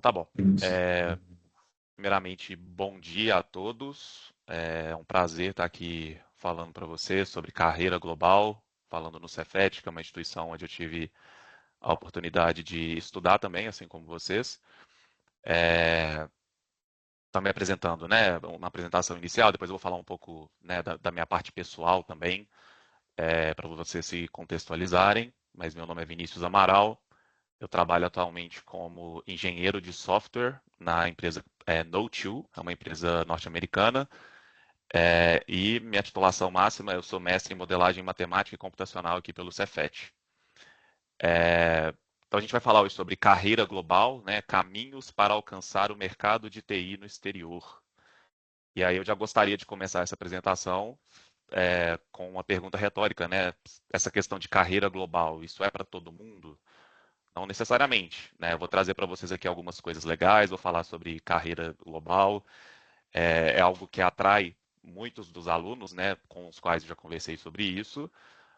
Tá bom. Primeiramente, bom dia a todos. É um prazer estar aqui falando para você sobre carreira global, falando no Cefet, que é uma instituição onde eu tive a oportunidade de estudar também, assim como vocês. Tá me apresentando, né? Uma apresentação inicial, depois eu vou falar um pouco, né, da minha parte pessoal também, para vocês se contextualizarem. Mas meu nome é Vinícius Amaral. Eu trabalho atualmente como engenheiro de software na empresa No2, é uma empresa norte-americana, e minha titulação máxima, eu sou mestre em modelagem matemática e computacional aqui pelo Cefet. Então a gente vai falar hoje sobre carreira global, né, caminhos para alcançar o mercado de TI no exterior. E aí eu já gostaria de começar essa apresentação com uma pergunta retórica, né? Essa questão de carreira global, isso é para todo mundo? Não necessariamente, né? Eu vou trazer para vocês aqui algumas coisas legais, vou falar sobre carreira global. É algo que atrai muitos dos alunos, né, com os quais eu já conversei sobre isso,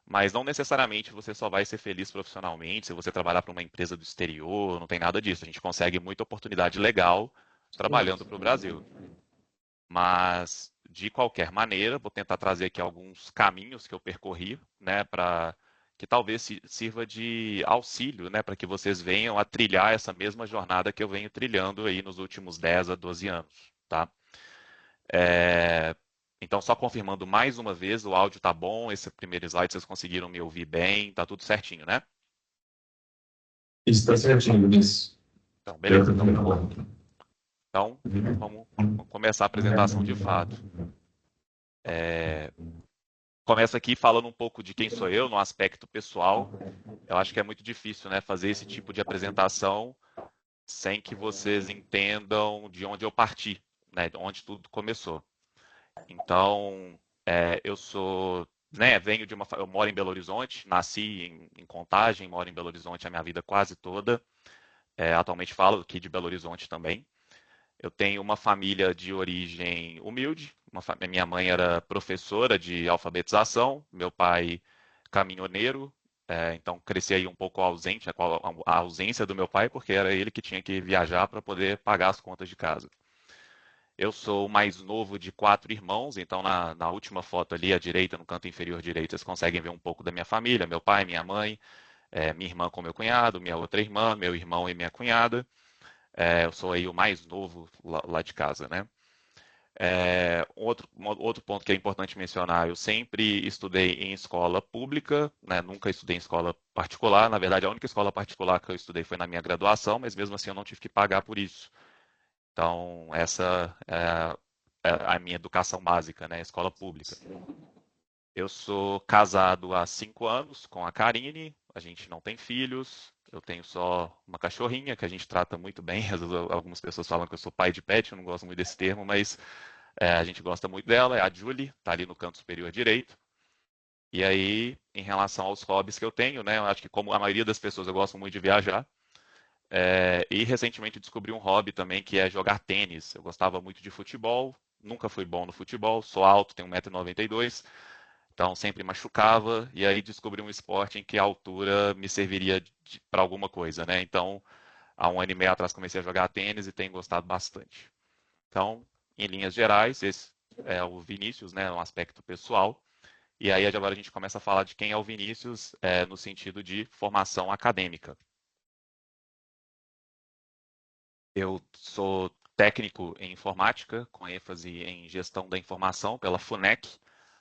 mas não necessariamente você só vai ser feliz profissionalmente se você trabalhar para uma empresa do exterior, não tem nada disso. A gente consegue muita oportunidade legal trabalhando para o Brasil. Mas, de qualquer maneira, vou tentar trazer aqui alguns caminhos que eu percorri, né, para que talvez sirva de auxílio, né, para que vocês venham a trilhar essa mesma jornada que eu venho trilhando aí nos últimos 10 a 12 anos, tá? É, Então, só confirmando mais uma vez, o áudio tá bom, esse primeiro slide vocês conseguiram me ouvir bem, tá tudo certinho, né? Isso está certinho, Vinícius. Então, Eu beleza. também não. Então, vamos começar a apresentação de fato. Começo aqui falando um pouco de quem sou eu no aspecto pessoal. Eu acho que é muito difícil, né, fazer esse tipo de apresentação sem que vocês entendam de onde eu parti, né, de onde tudo começou. Então, eu sou, né, eu moro em Belo Horizonte, nasci em Contagem, moro em Belo Horizonte a minha vida quase toda. Atualmente falo aqui de Belo Horizonte também. Eu tenho uma família de origem humilde. Minha mãe era professora de alfabetização, meu pai caminhoneiro. Então cresci aí um pouco ausente, com a ausência do meu pai, porque era ele que tinha que viajar para poder pagar as contas de casa. Eu sou o mais novo de 4 irmãos, então na última foto ali à direita, no canto inferior direito, vocês conseguem ver um pouco da minha família, meu pai, minha mãe, minha irmã com meu cunhado, minha outra irmã, meu irmão e minha cunhada. Eu sou aí o mais novo lá de casa, né? Outro ponto que é importante mencionar, eu sempre estudei em escola pública, né? Nunca estudei em escola particular. Na verdade, a única escola particular que eu estudei foi na minha graduação, mas mesmo assim eu não tive que pagar por isso. Então, essa é a minha educação básica, né? Escola pública. Eu sou casado há 5 anos com a Karine, a gente não tem filhos, eu tenho só uma cachorrinha que a gente trata muito bem. Às vezes, algumas pessoas falam que eu sou pai de pet, eu não gosto muito desse termo, mas a gente gosta muito dela, é a Julie, tá ali no canto superior direito. E aí, em relação aos hobbies que eu tenho, né? Eu acho que como a maioria das pessoas, eu gosto muito de viajar. E recentemente descobri um hobby também que é jogar tênis. Eu gostava muito de futebol, nunca fui bom no futebol, sou alto, tenho 1,92 m, então sempre machucava. E aí descobri um esporte em que a altura me serviria para alguma coisa, né? Então, há um ano e meio atrás comecei a jogar tênis e tenho gostado bastante. Então, em linhas gerais, esse é o Vinícius, né? Um aspecto pessoal. E aí agora a gente começa a falar de quem é o Vinícius, no sentido de formação acadêmica. Eu sou técnico em informática, com ênfase em gestão da informação pela FUNEC.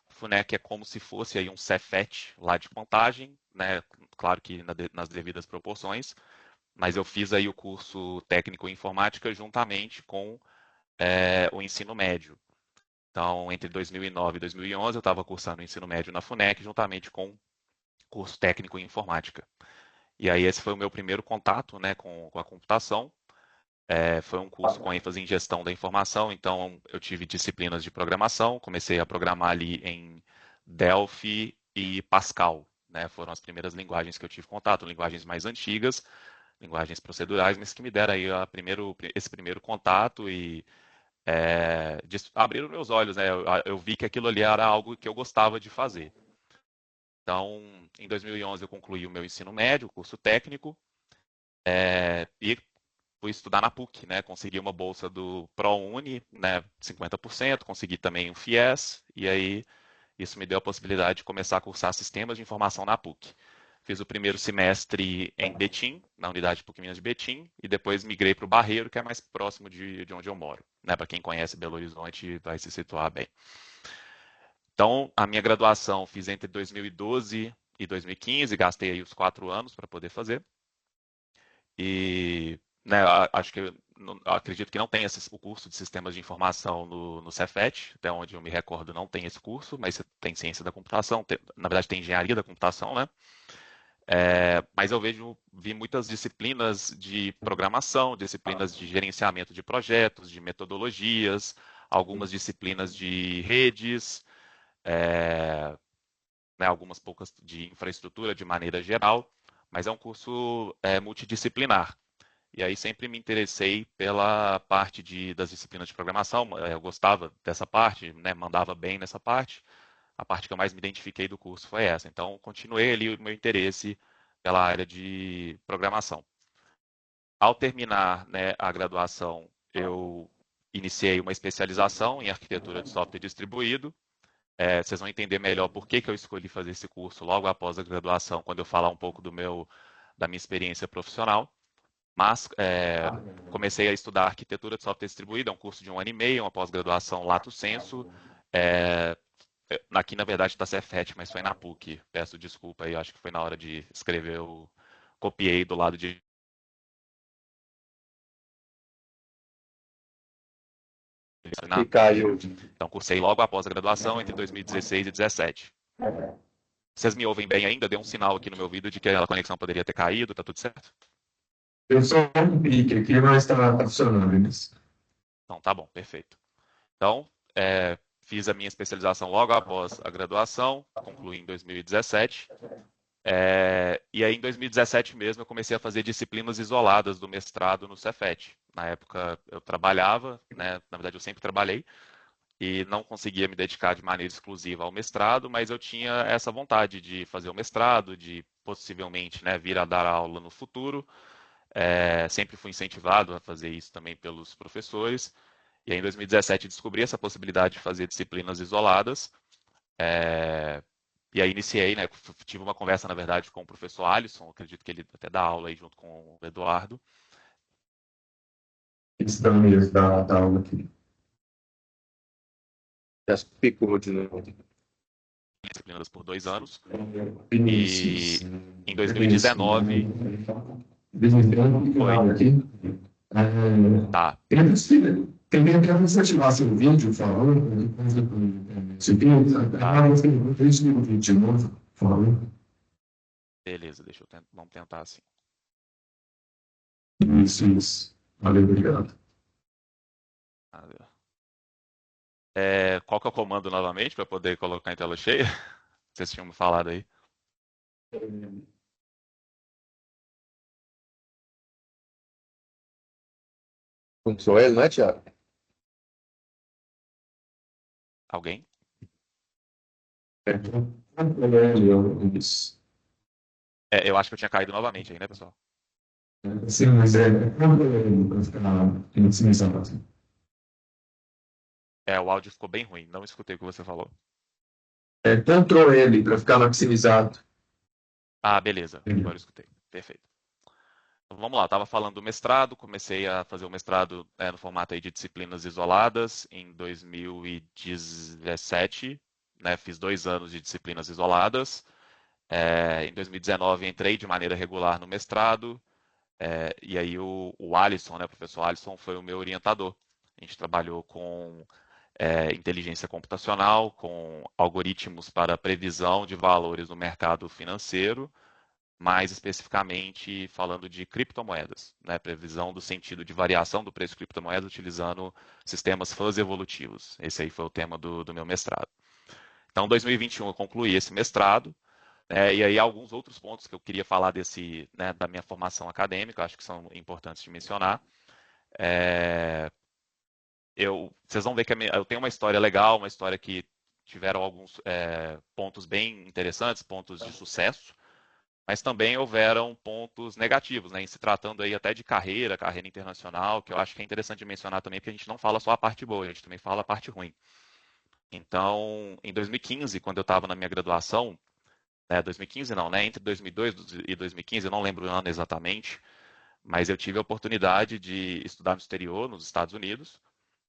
FUNEC é como se fosse aí um Cefet lá de Contagem, né? Claro que nas devidas proporções, mas eu fiz aí o curso técnico em informática juntamente com o ensino médio. Então, entre 2009 e 2011, eu estava cursando o ensino médio na FUNEC juntamente com o curso técnico em informática. E aí esse foi o meu primeiro contato, né, com a computação. Foi um curso com ênfase em gestão da informação, então eu tive disciplinas de programação, comecei a programar ali em Delphi e Pascal, né? Foram as primeiras linguagens que eu tive contato, linguagens mais antigas, linguagens procedurais, mas que me deram aí esse primeiro contato e abriram meus olhos, né? Eu vi que aquilo ali era algo que eu gostava de fazer. Então, em 2011 eu concluí o meu ensino médio, o curso técnico, e fui estudar na PUC, né? Consegui uma bolsa do ProUni, né? 50%, consegui também um FIES, e aí isso me deu a possibilidade de começar a cursar sistemas de informação na PUC. Fiz o primeiro semestre em Betim, na unidade PUC Minas de Betim, e depois migrei para o Barreiro, que é mais próximo de onde eu moro. Né? Para quem conhece Belo Horizonte, vai se situar bem. Então, a minha graduação fiz entre 2012 e 2015, gastei aí os 4 anos para poder fazer. E né, acho que acredito que não tem o curso de sistemas de informação no Cefet, até onde eu me recordo não tem esse curso, mas tem ciência da computação, na verdade tem engenharia da computação, né? Mas eu vi muitas disciplinas de programação, disciplinas de gerenciamento de projetos, de metodologias, algumas disciplinas de redes, né, algumas poucas de infraestrutura de maneira geral, mas é um curso multidisciplinar. E aí sempre me interessei pela parte das disciplinas de programação, eu gostava dessa parte, né, mandava bem nessa parte. A parte que eu mais me identifiquei do curso foi essa. Então, continuei ali o meu interesse pela área de programação. Ao terminar, né, a graduação, eu iniciei uma especialização em arquitetura de software distribuído. Vocês vão entender melhor por que eu escolhi fazer esse curso logo após a graduação, quando eu falar um pouco da minha experiência profissional. Mas comecei a estudar arquitetura de software distribuído, é um curso de 1 ano e meio, uma pós-graduação lato sensu. É, Aqui, na verdade, está Cefet, mas foi na PUC. Peço desculpa aí, acho que foi na hora de escrever, eu copiei do lado de. E caiu. Então, cursei logo após a graduação, entre 2016 e 2017. Vocês me ouvem bem ainda? Deu um sinal aqui no meu ouvido de que a conexão poderia ter caído, tá tudo certo? Eu só um pique aqui, mas está funcionando isso. Então, tá bom, perfeito. Então, fiz a minha especialização logo após a graduação, concluí em 2017. E aí, em 2017 mesmo, eu comecei a fazer disciplinas isoladas do mestrado no Cefet. Na época, eu trabalhava, né? Na verdade, eu sempre trabalhei, e não conseguia me dedicar de maneira exclusiva ao mestrado, mas eu tinha essa vontade de fazer o mestrado, de possivelmente, né, vir a dar aula no futuro. Sempre fui incentivado a fazer isso também pelos professores. E aí, em 2017, descobri essa possibilidade de fazer disciplinas isoladas. E aí iniciei, né? Tive uma conversa, na verdade, com o professor Alisson, acredito que ele até dá aula aí junto com o Eduardo. Isso dá mesmo, dá aula aqui. Já ficou de novo. Disciplinas por 2 anos. Vinícius. E em 2019. Foi. Aqui. Tá. Tem que entrar no ativar seu vídeo falando, esse vídeo, desliga o vídeo de novo, falando. Beleza, vamos tentar assim. Isso. Valeu, obrigado. Qual que é o comando novamente para poder colocar em tela cheia? Vocês tinham me falado aí. Sou ele, né, Thiago? Alguém? Eu acho que eu tinha caído novamente aí, né, pessoal? Sim, mas para ficar maximizando assim. O áudio ficou bem ruim, não escutei o que você falou. Ctrl L para ficar maximizado. Ah, beleza, agora eu escutei. Perfeito. Então, vamos lá, estava falando do mestrado, comecei a fazer o mestrado no formato aí de disciplinas isoladas em 2017, né, fiz 2 anos de disciplinas isoladas. Em 2019 entrei de maneira regular no mestrado, e aí o Alisson, né, o professor Alisson, foi o meu orientador. A gente trabalhou com inteligência computacional, com algoritmos para previsão de valores no mercado financeiro, mais especificamente falando de criptomoedas, né? Previsão do sentido de variação do preço de criptomoedas utilizando sistemas fuzzy evolutivos. Esse aí foi o tema do meu mestrado. Então, em 2021 eu concluí esse mestrado, e aí alguns outros pontos que eu queria falar né, da minha formação acadêmica, acho que são importantes de mencionar. Vocês vão ver que eu tenho uma história legal, uma história que tiveram alguns pontos bem interessantes, pontos de sucesso. mas também houveram pontos negativos, né, em se tratando aí até de carreira internacional, que eu acho que é interessante mencionar também, porque a gente não fala só a parte boa, a gente também fala a parte ruim. Então, em 2015, quando eu estava na minha graduação, 2015 não, né, entre 2002 e 2015, eu não lembro o ano exatamente, mas eu tive a oportunidade de estudar no exterior, nos Estados Unidos,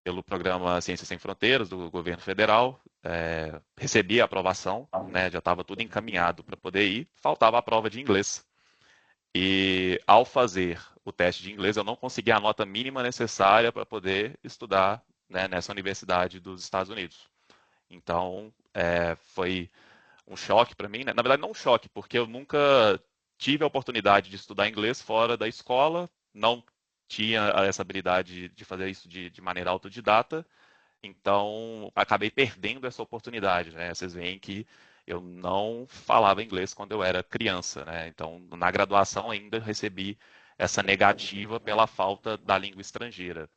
pelo programa Ciências Sem Fronteiras do governo federal, recebi a aprovação, né, já estava tudo encaminhado para poder ir, faltava a prova de inglês. E ao fazer o teste de inglês, eu não consegui a nota mínima necessária para poder estudar, né, nessa universidade dos Estados Unidos. Então, foi um choque para mim, né? Na verdade, não um choque, porque eu nunca tive a oportunidade de estudar inglês fora da escola, não tinha essa habilidade de fazer isso de maneira autodidata, então acabei perdendo essa oportunidade, né? Vocês veem que eu não falava inglês quando eu era criança, né? Então, na graduação ainda recebi essa negativa pela falta da língua estrangeira.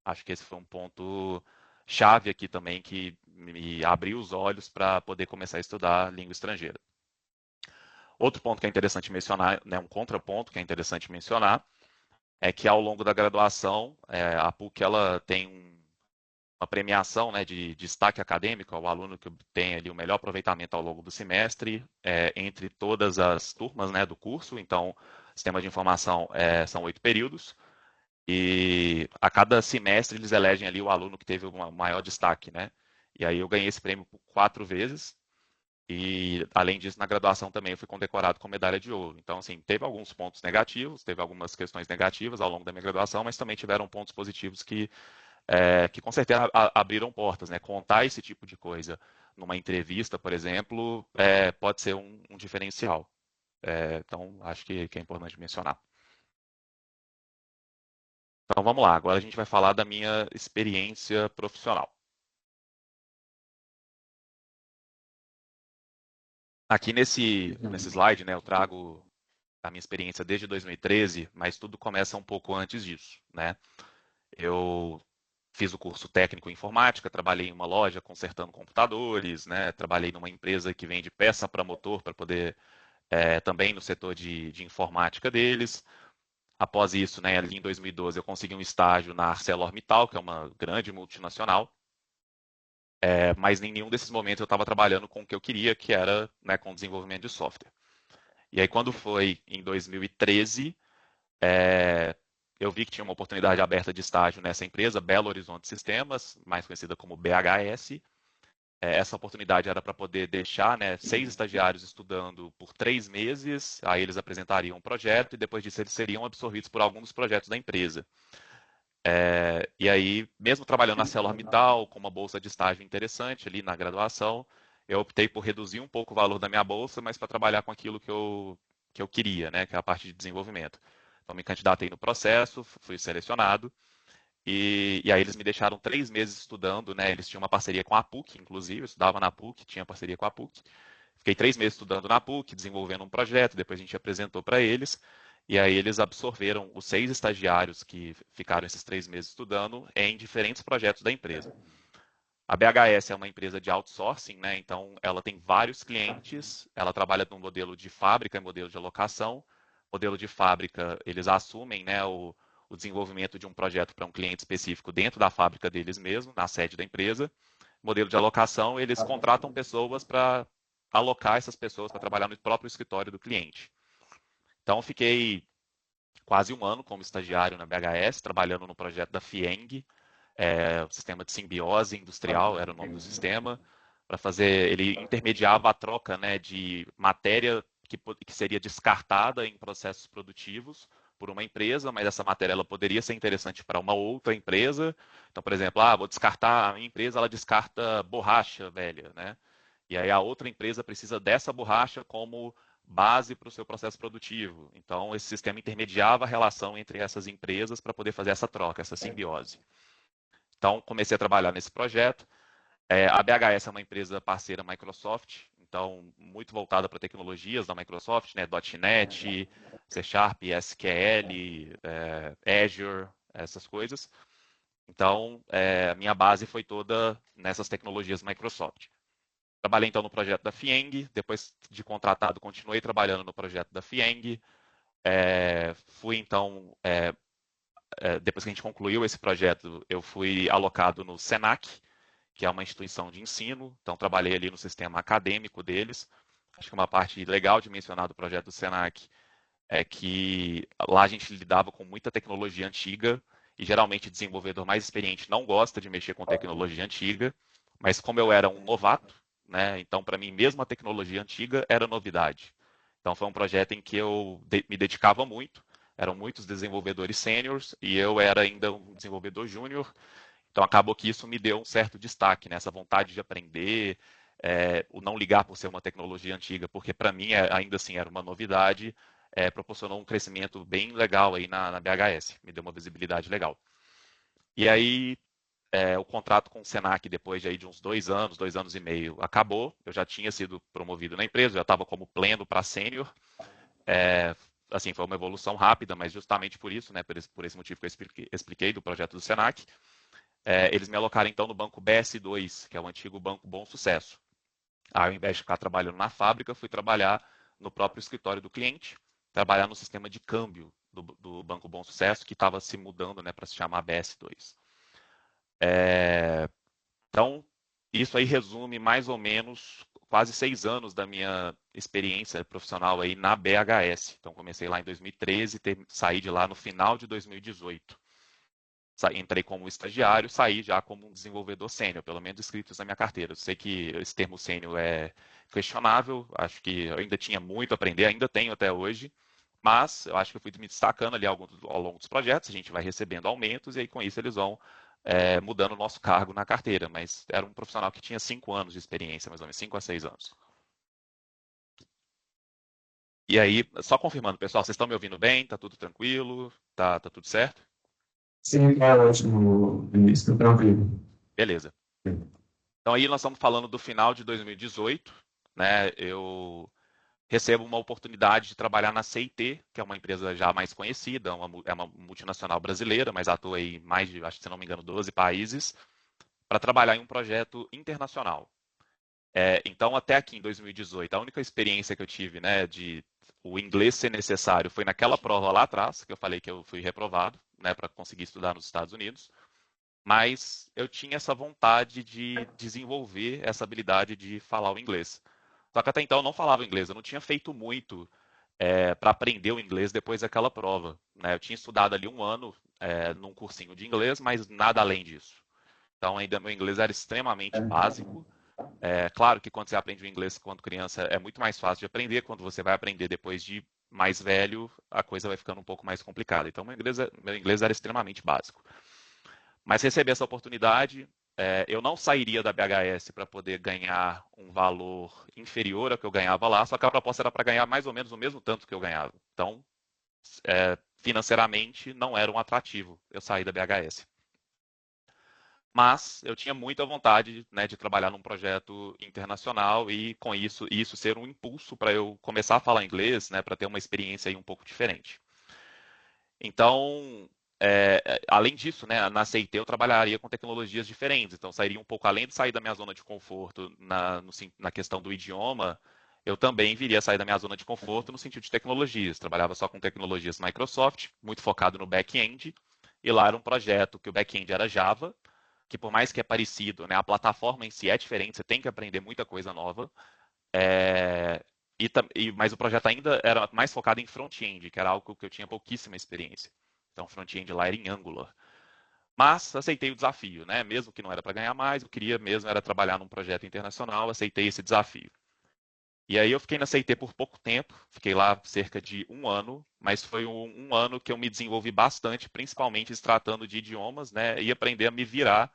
Acho que esse foi um ponto chave aqui também que me abriu os olhos para poder começar a estudar língua estrangeira. Outro ponto que é interessante mencionar, né, um contraponto que é interessante mencionar, é que ao longo da graduação, a PUC ela tem uma premiação, né, de destaque acadêmico ao aluno que tem ali o melhor aproveitamento ao longo do semestre, entre todas as turmas, né, do curso. Então, sistema de informação são 8 períodos, e a cada semestre eles elegem ali o aluno que teve o maior destaque, né? E aí eu ganhei esse prêmio por 4 vezes. E, além disso, na graduação também eu fui condecorado com medalha de ouro. Então, assim, teve alguns pontos negativos, teve algumas questões negativas ao longo da minha graduação, mas também tiveram pontos positivos que com certeza abriram portas, né? Contar esse tipo de coisa numa entrevista, por exemplo, pode ser um diferencial. Então, acho que é importante mencionar. Então, vamos lá. Agora a gente vai falar da minha experiência profissional. Aqui nesse slide, né, eu trago a minha experiência desde 2013, mas tudo começa um pouco antes disso, né? Eu fiz o curso técnico em informática, trabalhei em uma loja consertando computadores, né? Trabalhei numa empresa que vende peça para motor para poder também no setor de informática deles. Após isso, né, ali em 2012, eu consegui um estágio na ArcelorMittal, que é uma grande multinacional. Mas em nenhum desses momentos eu estava trabalhando com o que eu queria, que era, né, com desenvolvimento de software. E aí, quando foi em 2013, eu vi que tinha uma oportunidade aberta de estágio nessa empresa, Belo Horizonte Sistemas, mais conhecida como BHS. Essa oportunidade era para poder deixar, né, 6 estagiários estudando por 3 meses, aí eles apresentariam um projeto e depois disso eles seriam absorvidos por algum dos projetos da empresa. E aí, mesmo trabalhando na ArcelorMittal, com uma bolsa de estágio interessante ali na graduação, eu optei por reduzir um pouco o valor da minha bolsa, mas para trabalhar com aquilo que eu queria, né, que é a parte de desenvolvimento. Então, me candidatei no processo, fui selecionado, e aí eles me deixaram 3 meses estudando, né, eles tinham uma parceria com a PUC, inclusive, eu estudava na PUC, tinha parceria com a PUC. Fiquei 3 meses estudando na PUC, desenvolvendo um projeto, depois a gente apresentou para eles, e aí eles absorveram os 6 estagiários que ficaram esses 3 meses estudando em diferentes projetos da empresa. A BHS é uma empresa de outsourcing, né? Então ela tem vários clientes, ela trabalha no modelo de fábrica e modelo de alocação. Modelo de fábrica, eles assumem, né, o desenvolvimento de um projeto para um cliente específico dentro da fábrica deles mesmo, na sede da empresa. Modelo de alocação, eles contratam pessoas para alocar essas pessoas para trabalhar no próprio escritório do cliente. Então, fiquei quase um ano como estagiário na BHS, trabalhando no projeto da FIENG, o sistema de simbiose industrial era o nome do sistema, para fazer, ele intermediava a troca, né, de matéria que seria descartada em processos produtivos por uma empresa, mas essa matéria ela poderia ser interessante para uma outra empresa. Então, por exemplo, vou descartar, a minha empresa ela descarta borracha velha, né? E aí a outra empresa precisa dessa borracha como base para o seu processo produtivo. Então, esse sistema intermediava a relação entre essas empresas para poder fazer essa troca, essa simbiose. Então, comecei a trabalhar nesse projeto. A BHS é uma empresa parceira Microsoft, então muito voltada para tecnologias da Microsoft, né? .NET, C Sharp, SQL, Azure, essas coisas. Então, a minha base foi toda nessas tecnologias Microsoft. Trabalhei então no projeto da Fieng, depois de contratado continuei trabalhando no projeto da Fieng. Fui então, depois que a gente concluiu esse projeto, eu fui alocado no Senac, que é uma instituição de ensino, então trabalhei ali no sistema acadêmico deles. Acho que uma parte legal de mencionar do projeto do Senac é que lá a gente lidava com muita tecnologia antiga e geralmente o desenvolvedor mais experiente não gosta de mexer com tecnologia antiga, mas como eu era um novato, né, então para mim mesmo a tecnologia antiga era novidade. Então foi um projeto em que eu me dedicava muito, eram muitos desenvolvedores sêniores e eu era ainda um desenvolvedor júnior, então acabou que isso me deu um certo destaque, né, essa vontade de aprender, o não ligar por ser uma tecnologia antiga, porque para mim ainda assim era uma novidade, proporcionou um crescimento bem legal aí na BHS, me deu uma visibilidade legal. E aí o contrato com o Senac, depois de, aí, de uns 2 anos e meio, acabou. Eu já tinha sido promovido na empresa, já estava como pleno para sênior. Assim, foi uma evolução rápida, mas justamente por isso, né, por esse motivo que eu expliquei do projeto do Senac, eles me alocaram então no banco BS2, que é o antigo Banco Bom Sucesso. Ao invés de ficar trabalhando na fábrica, fui trabalhar no próprio escritório do cliente, trabalhar no sistema de câmbio do Banco Bom Sucesso, que estava se mudando, né, para se chamar BS2. Então, isso aí resume mais ou menos quase 6 anos da minha experiência profissional aí na BHS. Então, comecei lá em 2013, saí de lá no final de 2018. Entrei como estagiário, saí já como um desenvolvedor sênior, pelo menos inscritos na minha carteira. Eu sei que esse termo sênior é questionável, acho que eu ainda tinha muito a aprender, ainda tenho até hoje, mas eu acho que eu fui me destacando ali ao longo dos projetos, a gente vai recebendo aumentos e aí com isso eles vão mudando o nosso cargo na carteira, mas era um profissional que tinha 5 anos de experiência, mais ou menos, 5 a 6 anos. E aí, só confirmando, pessoal, vocês estão me ouvindo bem? Tá tudo tranquilo? Tá tudo certo? Sim, é ótimo, Vinícius, tranquilo. Beleza. Então aí nós estamos falando do final de 2018, né? Eu recebo uma oportunidade de trabalhar na CIT, que é uma empresa já mais conhecida, é uma multinacional brasileira, mas atua em mais de, acho que se não me engano, 12 países, para trabalhar em um projeto internacional. Então, até aqui em 2018, a única experiência que eu tive, né, de o inglês ser necessário foi naquela prova lá atrás, que eu falei que eu fui reprovado, né, para conseguir estudar nos Estados Unidos. Mas eu tinha essa vontade de desenvolver essa habilidade de falar o inglês. Só que até então eu não falava inglês, eu não tinha feito muito para aprender o inglês depois daquela prova, né? Eu tinha estudado ali um ano num cursinho de inglês, mas nada além disso. Então ainda meu inglês era extremamente básico. Claro que quando você aprende o inglês quando criança é muito mais fácil de aprender, quando você vai aprender depois de mais velho, a coisa vai ficando um pouco mais complicada. Então meu inglês era extremamente básico. Mas recebi essa oportunidade, eu não sairia da BHS para poder ganhar um valor inferior ao que eu ganhava lá, só que a proposta era para ganhar mais ou menos o mesmo tanto que eu ganhava. Então, financeiramente, não era um atrativo eu sair da BHS. Mas eu tinha muita vontade, né, de trabalhar num projeto internacional e com isso ser um impulso para eu começar a falar inglês, né, para ter uma experiência aí um pouco diferente. Então, além disso, né, na CIT eu trabalharia com tecnologias diferentes, então sairia um pouco além de sair da minha zona de conforto na questão do idioma, eu também viria a sair da minha zona de conforto no sentido de tecnologias. Trabalhava só com tecnologias Microsoft, muito focado no back-end, e lá era um projeto que o back-end era Java, que por mais que é parecido, né, a plataforma em si é diferente, você tem que aprender muita coisa nova, é, mas o projeto ainda era mais focado em front-end, que era algo que eu tinha pouquíssima experiência. Então, front-end lá era em Angular. Mas aceitei o desafio, né? Mesmo que não era para ganhar mais, eu queria mesmo era trabalhar num projeto internacional, aceitei esse desafio. E aí eu fiquei na CIT por pouco tempo, fiquei lá cerca de um ano, mas foi um ano que eu me desenvolvi bastante, principalmente se tratando de idiomas, né? E aprender a me virar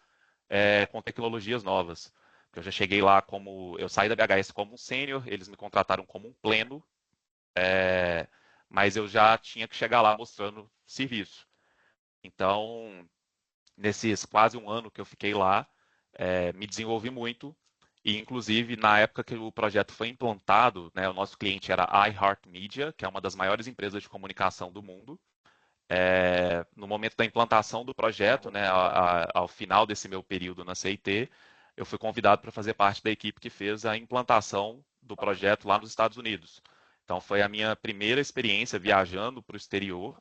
com tecnologias novas. Eu já cheguei lá eu saí da BHS como um sênior, eles me contrataram como um pleno, mas eu já tinha que chegar lá mostrando serviço. Então, nesses quase um ano que eu fiquei lá, me desenvolvi muito. E, inclusive, na época que o projeto foi implantado, né, o nosso cliente era a iHeartMedia, que é uma das maiores empresas de comunicação do mundo. No momento da implantação do projeto, né, ao final desse meu período na CIT, eu fui convidado para fazer parte da equipe que fez a implantação do projeto lá nos Estados Unidos. Então, foi a minha primeira experiência viajando para o exterior.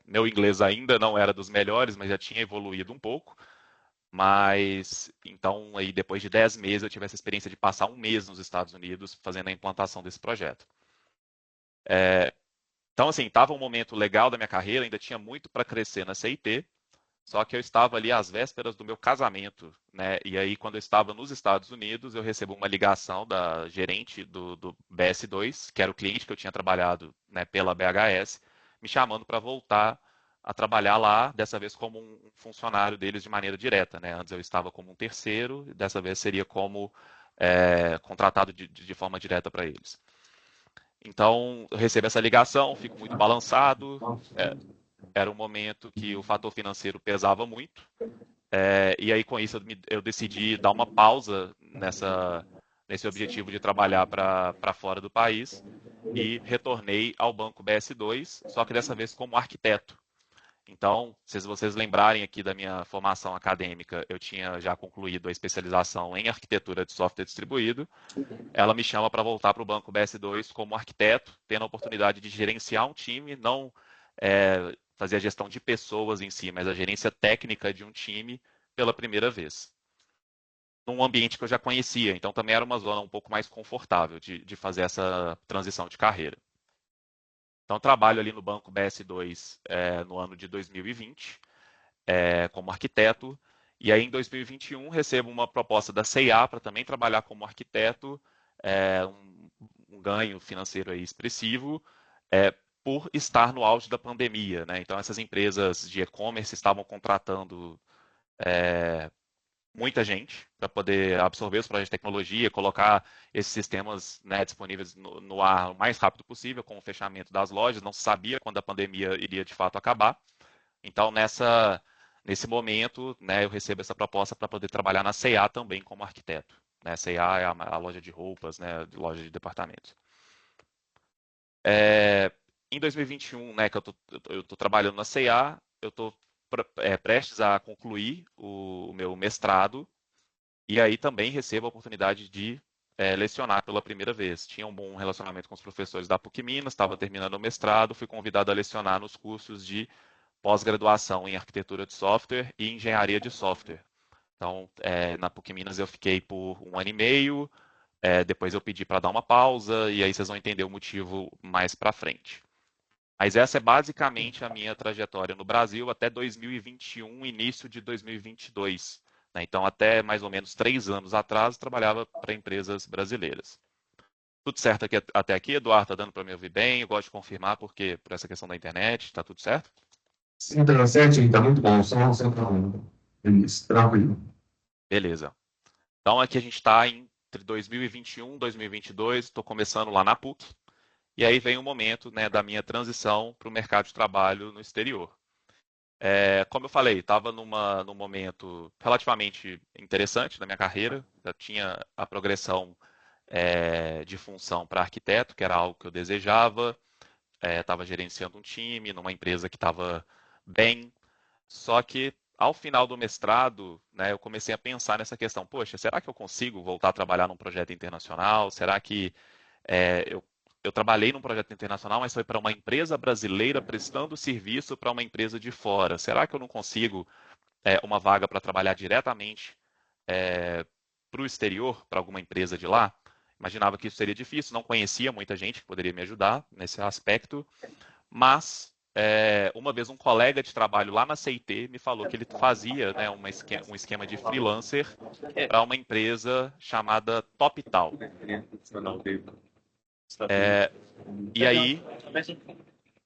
Meu inglês ainda não era dos melhores, mas já tinha evoluído um pouco. Mas, então, aí, depois de 10 meses, eu tive essa experiência de passar um mês nos Estados Unidos fazendo a implantação desse projeto. Então, assim, estava um momento legal da minha carreira, ainda tinha muito para crescer na CIT, só que eu estava ali às vésperas do meu casamento, né? E aí, quando eu estava nos Estados Unidos, eu recebo uma ligação da gerente do BS2, que era o cliente que eu tinha trabalhado, né, pela BHS, me chamando para voltar a trabalhar lá, dessa vez como um funcionário deles de maneira direta, né? Antes eu estava como um terceiro, e dessa vez seria como contratado de forma direta para eles. Então, eu recebo essa ligação, fico muito balançado. Era um momento que o fator financeiro pesava muito. E aí, com isso, eu decidi dar uma pausa nesse objetivo de trabalhar para fora do país e retornei ao Banco BS2, só que dessa vez como arquiteto. Então, se vocês lembrarem aqui da minha formação acadêmica, eu tinha já concluído a especialização em arquitetura de software distribuído. Ela me chama para voltar para o Banco BS2 como arquiteto, tendo a oportunidade de gerenciar um time, não fazer a gestão de pessoas em si, mas a gerência técnica de um time pela primeira vez. Num ambiente que eu já conhecia, então também era uma zona um pouco mais confortável de fazer essa transição de carreira. Então, trabalho ali no Banco BS2 no ano de 2020, como arquiteto, e aí em 2021 recebo uma proposta da C&A para também trabalhar como arquiteto, um ganho financeiro aí expressivo, por estar no auge da pandemia, né? Então, essas empresas de e-commerce estavam contratando muita gente para poder absorver os projetos de tecnologia, colocar esses sistemas, né, disponíveis no ar o mais rápido possível, com o fechamento das lojas. Não se sabia quando a pandemia iria de fato acabar. Então, nesse momento, né, eu recebo essa proposta para poder trabalhar na C&A também como arquiteto. Né? C&A é a loja de roupas, né, loja de departamentos. Em 2021, né, que eu tô trabalhando na C&A, eu estou prestes a concluir o meu mestrado, e aí também recebo a oportunidade de lecionar pela primeira vez. Tinha um bom relacionamento com os professores da PUC Minas, estava terminando o mestrado, fui convidado a lecionar nos cursos de pós-graduação em arquitetura de software e engenharia de software. Então, na PUC Minas eu fiquei por 1 ano e meio, depois eu pedi para dar uma pausa, e aí vocês vão entender o motivo mais para frente. Mas essa é basicamente a minha trajetória no Brasil até 2021, início de 2022. Né? Então, até mais ou menos 3 anos atrás, trabalhava para empresas brasileiras. Tudo certo aqui, até aqui, Eduardo? Está dando para me ouvir bem? Eu gosto de confirmar, porque por essa questão da internet, está tudo certo? Sim, tá certinho, tá muito bom. Só tá feliz, tranquilo. Beleza. Então, aqui a gente está entre 2021 e 2022, estou começando lá na PUC, e aí vem o momento, né, da minha transição para o mercado de trabalho no exterior. Como eu falei, estava num momento relativamente interessante na minha carreira, já tinha a progressão de função para arquiteto, que era algo que eu desejava, estava gerenciando um time numa empresa que estava bem, só que ao final do mestrado, né, eu comecei a pensar nessa questão, poxa, será que eu consigo voltar a trabalhar num projeto internacional? Será que eu trabalhei num projeto internacional, mas foi para uma empresa brasileira prestando serviço para uma empresa de fora. Será que eu não consigo uma vaga para trabalhar diretamente para o exterior, para alguma empresa de lá? Imaginava que isso seria difícil, não conhecia muita gente que poderia me ajudar nesse aspecto, mas uma vez um colega de trabalho lá na CIT me falou que ele fazia, né, um esquema de freelancer para uma empresa chamada TopTal. E aí,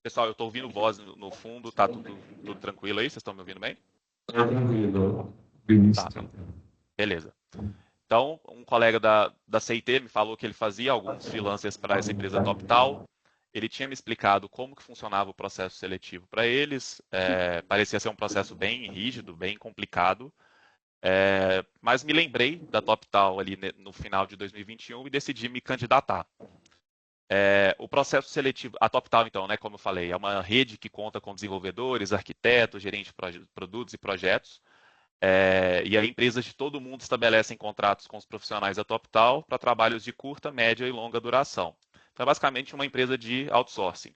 pessoal, eu estou ouvindo voz no fundo, tá tudo tranquilo aí? Vocês estão me ouvindo bem? Tá tranquilo, Vinícius. Tá, beleza. Então, um colega da CIT me falou que ele fazia alguns freelancers para essa empresa TopTal. Ele tinha me explicado como que funcionava o processo seletivo para eles. Parecia ser um processo bem rígido, bem complicado. Mas me lembrei da TopTal ali no final de 2021 e decidi me candidatar. O processo seletivo, a TopTal, então, né, como eu falei, é uma rede que conta com desenvolvedores, arquitetos, gerentes de produtos e projetos. E aí empresas de todo mundo estabelecem contratos com os profissionais da TopTal para trabalhos de curta, média e longa duração. Então é basicamente uma empresa de outsourcing.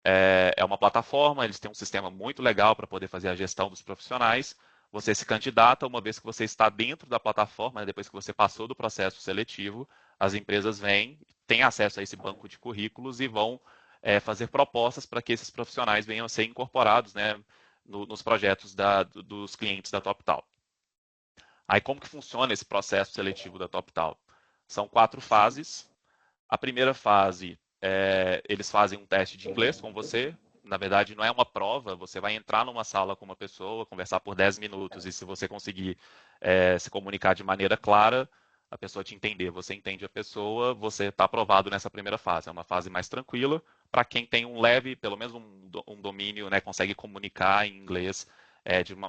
É uma plataforma, eles têm um sistema muito legal para poder fazer a gestão dos profissionais. Você se candidata, uma vez que você está dentro da plataforma, né, depois que você passou do processo seletivo, as empresas vêm, têm acesso a esse banco de currículos e vão fazer propostas para que esses profissionais venham a ser incorporados, né, nos projetos dos clientes da TopTal. Aí como que funciona esse processo seletivo da TopTal? São 4 fases. A primeira fase, eles fazem um teste de inglês com você. Na verdade, não é uma prova, você vai entrar numa sala com uma pessoa, conversar por 10 minutos, e se você conseguir se comunicar de maneira clara, a pessoa te entender, você entende a pessoa, você está aprovado nessa primeira fase. É uma fase mais tranquila, para quem tem um leve, pelo menos um domínio, né, consegue comunicar em inglês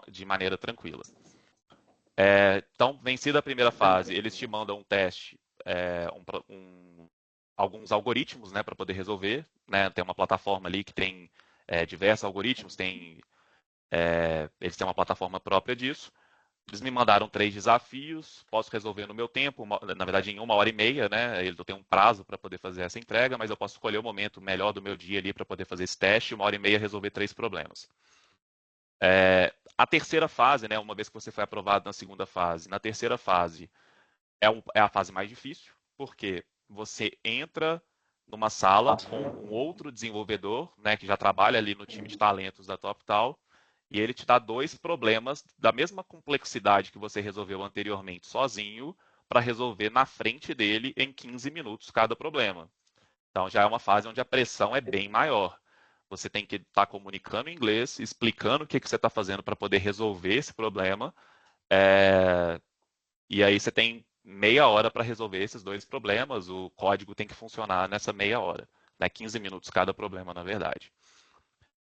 de maneira tranquila. Então, vencida a primeira fase, eles te mandam um teste, alguns algoritmos, né, para poder resolver. Né? Tem uma plataforma ali que tem diversos algoritmos, eles têm uma plataforma própria disso. Eles me mandaram 3 desafios, posso resolver no meu tempo, na verdade em 1h30, né? Eu tenho um prazo para poder fazer essa entrega, mas eu posso escolher o momento melhor do meu dia ali para poder fazer esse teste, 1h30 resolver 3 problemas. A terceira fase, né, uma vez que você foi aprovado na segunda fase, na terceira fase é a fase mais difícil, porque você entra numa sala com um outro desenvolvedor, né, que já trabalha ali no time de talentos da TopTal, e ele te dá 2 problemas da mesma complexidade que você resolveu anteriormente sozinho, para resolver na frente dele em 15 minutos cada problema. Então já é uma fase onde a pressão é bem maior. Você tem que estar comunicando em inglês, explicando o que você está fazendo para poder resolver esse problema. E aí você tem meia hora para resolver esses 2 problemas. O código tem que funcionar nessa meia hora, né? 15 minutos cada problema, na verdade.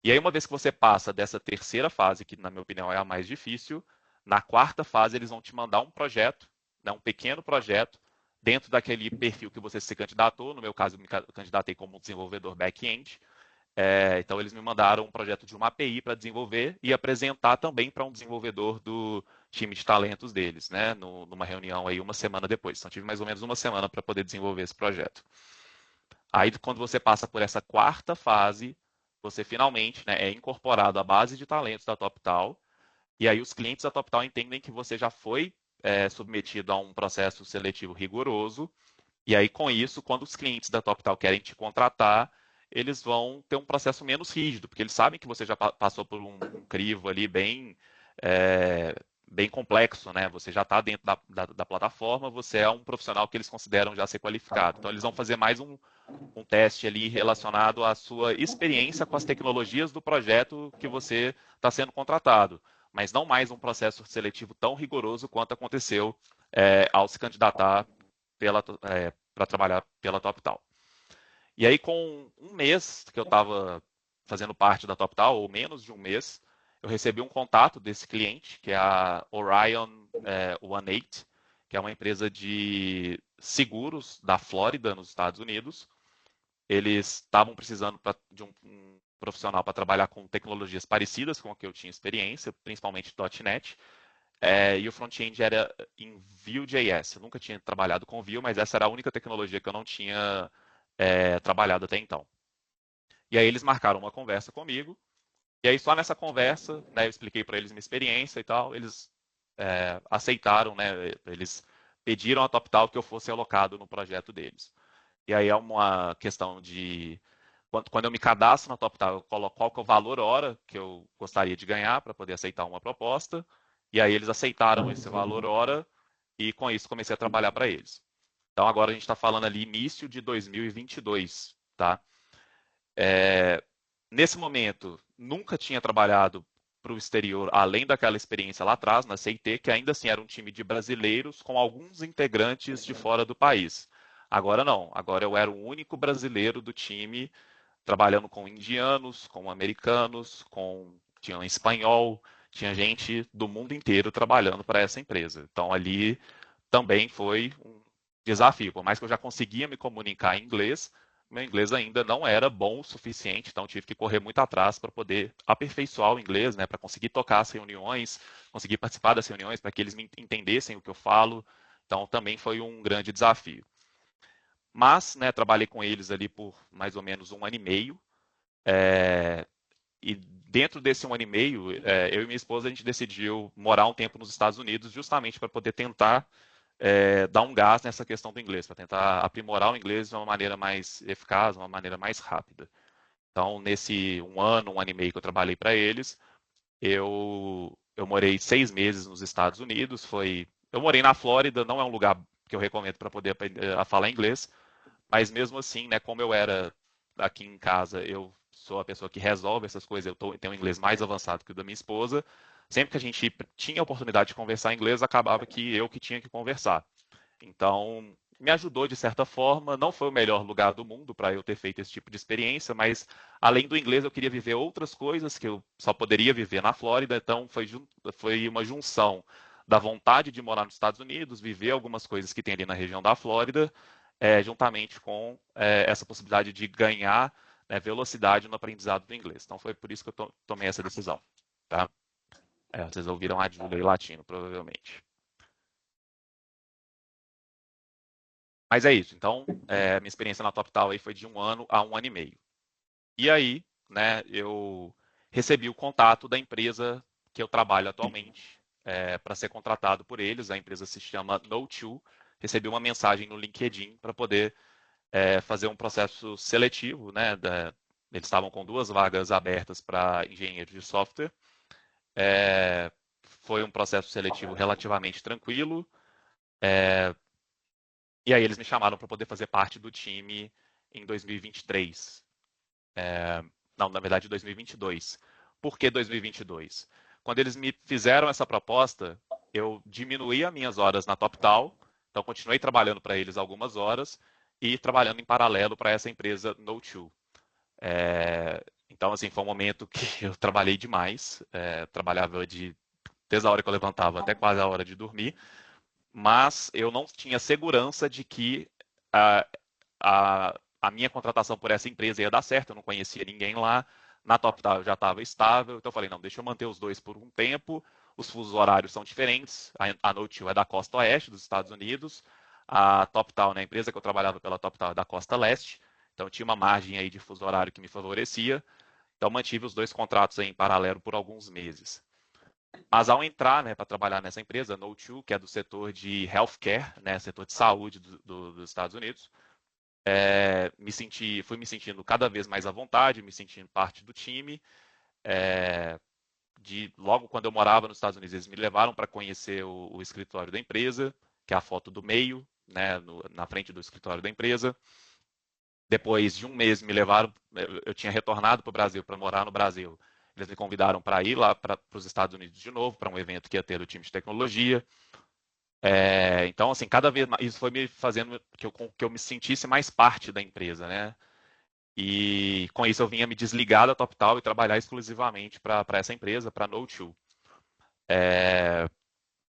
E aí, uma vez que você passa dessa terceira fase, que na minha opinião é a mais difícil, na quarta fase eles vão te mandar um projeto, né, um pequeno projeto, dentro daquele perfil que você se candidatou. No meu caso, eu me candidatei como desenvolvedor back-end. Então, eles me mandaram um projeto de uma API para desenvolver e apresentar também para um desenvolvedor do time de talentos deles, né, numa reunião aí uma semana depois. Então, tive mais ou menos uma semana para poder desenvolver esse projeto. Aí, quando você passa por essa quarta fase, você finalmente, né, é incorporado à base de talentos da TopTal. E aí, os clientes da TopTal entendem que você já foi submetido a um processo seletivo rigoroso. E aí, com isso, quando os clientes da TopTal querem te contratar, eles vão ter um processo menos rígido, porque eles sabem que você já passou por um crivo ali bem complexo, né? Você já está dentro da plataforma, você é um profissional que eles consideram já ser qualificado. Então, eles vão fazer mais um teste ali relacionado à sua experiência com as tecnologias do projeto que você está sendo contratado, mas não mais um processo seletivo tão rigoroso quanto aconteceu ao se candidatar para trabalhar pela TopTal. E aí, com um mês que eu estava fazendo parte da TopTal, ou menos de um mês, eu recebi um contato desse cliente, que é a Orion 18, que é uma empresa de seguros da Flórida, nos Estados Unidos. Eles estavam precisando de um profissional para trabalhar com tecnologias parecidas com a que eu tinha experiência, principalmente .NET. E o front-end era em Vue.js. Eu nunca tinha trabalhado com Vue, mas essa era a única tecnologia que eu não tinha trabalhado até então. E aí eles marcaram uma conversa comigo. E aí só nessa conversa, né, eu expliquei para eles minha experiência e tal. Eles aceitaram, né? Eles pediram a TopTal que eu fosse alocado no projeto deles. E aí é uma questão de quando eu me cadastro na TopTal, eu coloco qual que é o valor hora que eu gostaria de ganhar para poder aceitar uma proposta. E aí eles aceitaram esse valor hora e com isso comecei a trabalhar para eles. Então agora a gente está falando ali início de 2022, tá? Nesse momento, nunca tinha trabalhado para o exterior, além daquela experiência lá atrás, na CIT, que ainda assim era um time de brasileiros com alguns integrantes de fora do país. Agora não, agora eu era o único brasileiro do time, trabalhando com indianos, com americanos, tinha um espanhol, tinha gente do mundo inteiro trabalhando para essa empresa. Então ali também foi um desafio, por mais que eu já conseguia me comunicar em inglês, meu inglês ainda não era bom o suficiente, então tive que correr muito atrás para poder aperfeiçoar o inglês, né, para conseguir tocar as reuniões, conseguir participar das reuniões, para que eles me entendessem o que eu falo. Então também foi um grande desafio. Mas, né, trabalhei com eles ali por mais ou menos um ano e meio. E dentro desse um ano e meio, eu e minha esposa, a gente decidiu morar um tempo nos Estados Unidos justamente para poder tentar dar um gás nessa questão do inglês, para tentar aprimorar o inglês de uma maneira mais eficaz, uma maneira mais rápida. Então, nesse um ano e meio que eu trabalhei para eles, eu morei 6 meses nos Estados Unidos. Eu morei na Flórida, não é um lugar que eu recomendo para poder aprender a falar inglês, mas mesmo assim, né, como eu era aqui em casa, eu sou a pessoa que resolve essas coisas, eu tenho um inglês mais avançado que o da minha esposa. Sempre que a gente tinha a oportunidade de conversar em inglês, acabava que eu que tinha que conversar. Então, me ajudou de certa forma. Não foi o melhor lugar do mundo para eu ter feito esse tipo de experiência, mas além do inglês, eu queria viver outras coisas que eu só poderia viver na Flórida. Então, foi uma junção da vontade de morar nos Estados Unidos, viver algumas coisas que tem ali na região da Flórida, juntamente com essa possibilidade de ganhar, né, velocidade no aprendizado do inglês. Então, foi por isso que eu tomei essa decisão. Tá? Vocês ouviram a Júlia aí latino, provavelmente. Mas é isso. Então, minha experiência na TopTal aí foi de um ano a um ano e meio. E aí, né, eu recebi o contato da empresa que eu trabalho atualmente para ser contratado por eles. A empresa se chama No2. Recebi uma mensagem no LinkedIn para poder fazer um processo seletivo, né? Eles estavam com 2 vagas abertas para engenheiro de software. Foi um processo seletivo relativamente tranquilo. E aí eles me chamaram para poder fazer parte do time em 2023. Não, na verdade, 2022. Por que 2022? Quando eles me fizeram essa proposta, eu diminuí as minhas horas na TopTal, então continuei trabalhando para eles algumas horas e trabalhando em paralelo para essa empresa No2. Então, assim, foi um momento que eu trabalhei demais. Trabalhava desde a hora que eu levantava até quase a hora de dormir, mas eu não tinha segurança de que a, a minha contratação por essa empresa ia dar certo. Eu não conhecia ninguém lá. Na TopTal eu já estava estável, então eu falei, não, deixa eu manter os dois por um tempo. Os fusos horários são diferentes. A No2 é da costa oeste dos Estados Unidos. A TopTal, né, a empresa que eu trabalhava pela TopTal, é da costa leste. Então tinha uma margem aí de fuso horário que me favorecia. Então mantive os dois contratos aí em paralelo por alguns meses. Mas ao entrar, né, para trabalhar nessa empresa, No2, que é do setor de healthcare, né, setor de saúde dos Estados Unidos, fui me sentindo cada vez mais à vontade, me sentindo parte do time. Logo quando eu morava nos Estados Unidos, eles me levaram para conhecer o escritório da empresa, que é a foto do meio, né, na frente do escritório da empresa. Depois de um mês me levaram, eu tinha retornado para o Brasil para morar no Brasil. Eles me convidaram para ir lá para os Estados Unidos de novo, para um evento que ia ter do time de tecnologia. Então, assim, cada vez mais, isso foi me fazendo que eu me sentisse mais parte da empresa, né? E com isso eu vinha me desligar da TopTal e trabalhar exclusivamente para essa empresa, para a No2.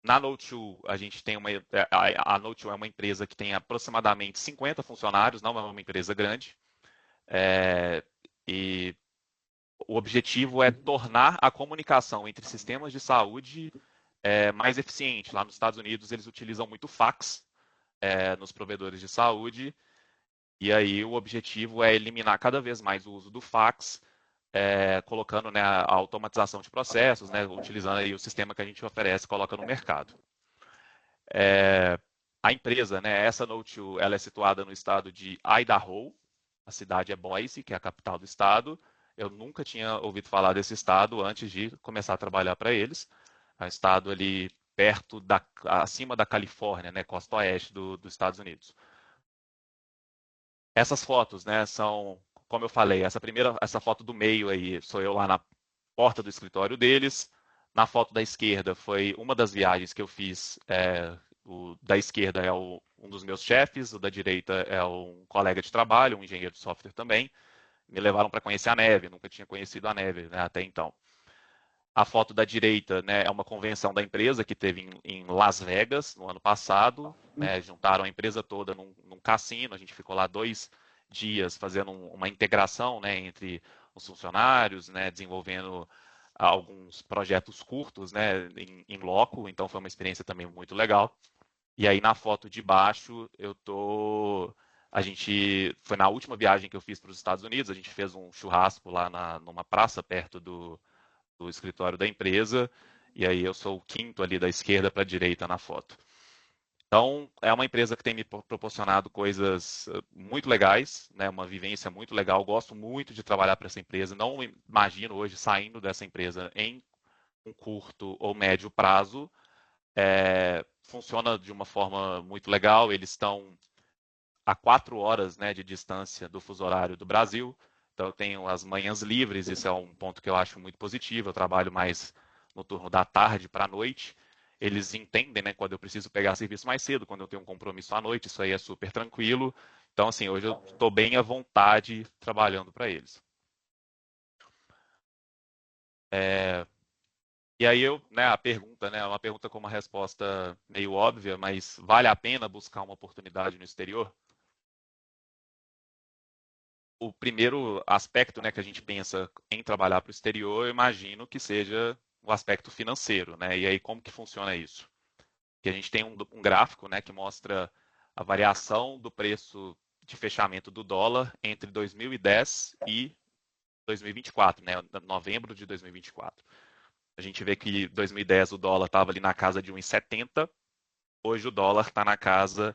Na No2, a gente tem a No2 é uma empresa que tem aproximadamente 50 funcionários, não é uma empresa grande. E o objetivo é tornar a comunicação entre sistemas de saúde mais eficiente. Lá nos Estados Unidos, eles utilizam muito fax nos provedores de saúde. E aí o objetivo é eliminar cada vez mais o uso do fax, colocando, né, a automatização de processos, né, utilizando aí o sistema que a gente oferece, coloca no mercado. A empresa, né, essa No2, ela é situada no estado de Idaho. A cidade é Boise, que é a capital do estado. Eu nunca tinha ouvido falar desse estado antes de começar a trabalhar para eles. É um estado ali acima da Califórnia, né, costa oeste dos Estados Unidos. Essas fotos, né, são, como eu falei, essa foto do meio aí sou eu lá na porta do escritório deles. Na foto da esquerda foi uma das viagens que eu fiz. O da esquerda é um dos meus chefes, o da direita é um colega de trabalho, um engenheiro de software também. Me levaram para conhecer a neve, nunca tinha conhecido a neve, né, até então. A foto da direita, né, é uma convenção da empresa que teve em Las Vegas no ano passado. Né, juntaram a empresa toda num cassino, a gente ficou lá 2 dias fazendo uma integração, né, entre os funcionários, né, desenvolvendo alguns projetos curtos, né, em loco, então foi uma experiência também muito legal. E aí na foto de baixo a gente foi na última viagem que eu fiz para os Estados Unidos, a gente fez um churrasco lá numa praça perto do escritório da empresa, e aí eu sou o quinto ali da esquerda para a direita na foto. Então, é uma empresa que tem me proporcionado coisas muito legais, né? Uma vivência muito legal. Gosto muito de trabalhar para essa empresa. Não me imagino hoje saindo dessa empresa em um curto ou médio prazo. Funciona de uma forma muito legal. Eles estão a 4 horas, né, de distância do fuso horário do Brasil. Então, eu tenho as manhãs livres. Isso é um ponto que eu acho muito positivo. Eu trabalho mais no turno da tarde para a noite. Eles entendem, né, quando eu preciso pegar serviço mais cedo, quando eu tenho um compromisso à noite, isso aí é super tranquilo. Então, assim, hoje eu estou bem à vontade trabalhando para eles. E aí né, a pergunta, né, é uma pergunta com uma resposta meio óbvia, mas vale a pena buscar uma oportunidade no exterior? O primeiro aspecto, né, que a gente pensa em trabalhar para o exterior, eu imagino que seja o aspecto financeiro, né? E aí como que funciona isso? Que a gente tem um gráfico, né, que mostra a variação do preço de fechamento do dólar entre 2010 e 2024, né, novembro de 2024. A gente vê que em 2010 o dólar estava ali na casa de 1,70, hoje o dólar está na casa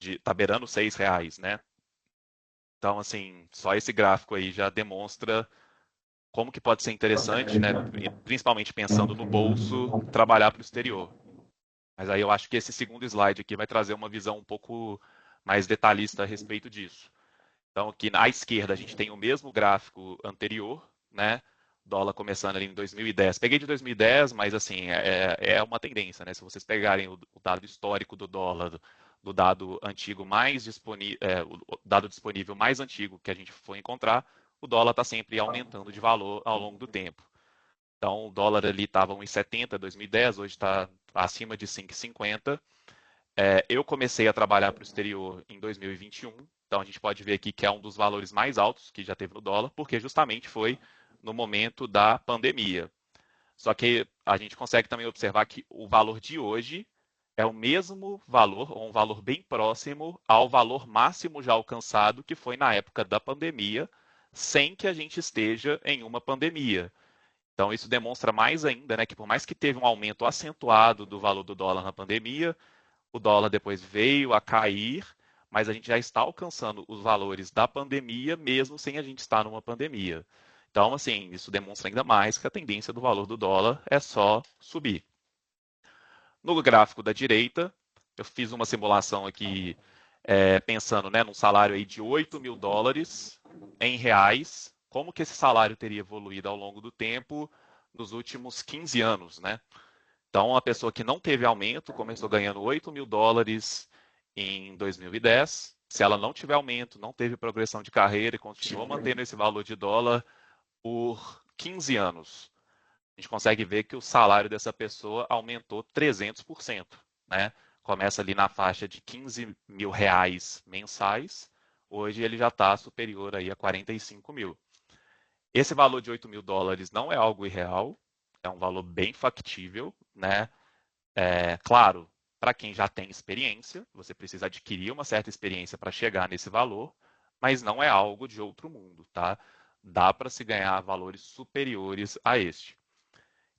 está beirando R$ 6, né? Então, assim, só esse gráfico aí já demonstra como que pode ser interessante, né, principalmente pensando no bolso, trabalhar para o exterior. Mas aí eu acho que esse segundo slide aqui vai trazer uma visão um pouco mais detalhista a respeito disso. Então, aqui à esquerda a gente tem o mesmo gráfico anterior, né? Dólar começando ali em 2010. Peguei de 2010, mas assim, é uma tendência, né? Se vocês pegarem o dado histórico do dólar, do dado antigo mais disponível, o dado disponível mais antigo que a gente for encontrar, o dólar está sempre aumentando de valor ao longo do tempo. Então, o dólar ali estava 1,70 em 2010, hoje está acima de 5,50. Eu comecei a trabalhar para o exterior em 2021, então a gente pode ver aqui que é um dos valores mais altos que já teve no dólar, porque justamente foi no momento da pandemia. Só que a gente consegue também observar que o valor de hoje é o mesmo valor, ou um valor bem próximo ao valor máximo já alcançado, que foi na época da pandemia, sem que a gente esteja em uma pandemia. Então, isso demonstra mais ainda, né, que por mais que teve um aumento acentuado do valor do dólar na pandemia, o dólar depois veio a cair, mas a gente já está alcançando os valores da pandemia, mesmo sem a gente estar numa pandemia. Então, assim, isso demonstra ainda mais que a tendência do valor do dólar é só subir. No gráfico da direita, eu fiz uma simulação aqui pensando, né, num salário aí de US$ 8.000 em reais, como que esse salário teria evoluído ao longo do tempo nos últimos 15 anos, né? Então, uma pessoa que não teve aumento começou ganhando US$ 8.000 em 2010. Se ela não tiver aumento, não teve progressão de carreira e continuou mantendo esse valor de dólar por 15 anos, a gente consegue ver que o salário dessa pessoa aumentou 300%, né? Começa ali na faixa de R$ 15.000 mensais, hoje ele já está superior aí a 45 mil. Esse valor de US$ 8.000 não é algo irreal, é um valor bem factível, né? Claro, para quem já tem experiência, você precisa adquirir uma certa experiência para chegar nesse valor, mas não é algo de outro mundo, tá? Dá para se ganhar valores superiores a este.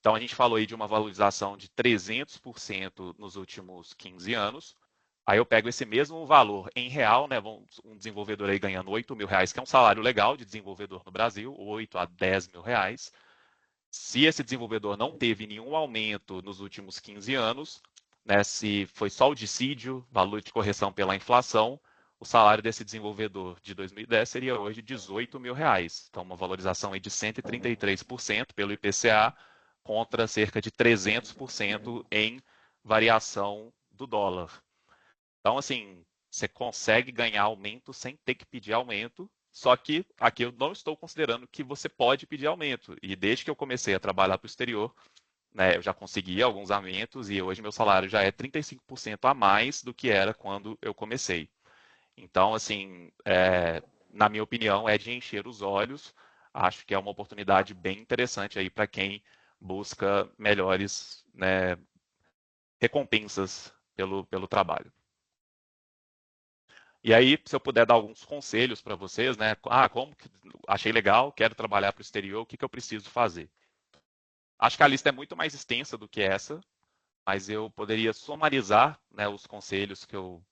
Então, a gente falou aí de uma valorização de 300% nos últimos 15 anos. Aí eu pego esse mesmo valor em real, né? Um desenvolvedor aí ganhando R$ 8.000, que é um salário legal de desenvolvedor no Brasil, 8 a 10 mil reais. Se esse desenvolvedor não teve nenhum aumento nos últimos 15 anos, né, se foi só o dissídio, valor de correção pela inflação, o salário desse desenvolvedor de 2010 seria hoje R$ 18.000. Então, uma valorização aí de 133% pelo IPCA contra cerca de 300% em variação do dólar. Então, assim, você consegue ganhar aumento sem ter que pedir aumento. Só que aqui eu não estou considerando que você pode pedir aumento. E desde que eu comecei a trabalhar para o exterior, né, eu já consegui alguns aumentos e hoje meu salário já é 35% a mais do que era quando eu comecei. Então, assim, na minha opinião, é de encher os olhos. Acho que é uma oportunidade bem interessante aí para quem busca melhores, né, recompensas pelo trabalho. E aí, se eu puder dar alguns conselhos para vocês, né? Achei legal, quero trabalhar para o exterior, o que eu preciso fazer? Acho que a lista é muito mais extensa do que essa, mas eu poderia sumarizar, né, os conselhos que eu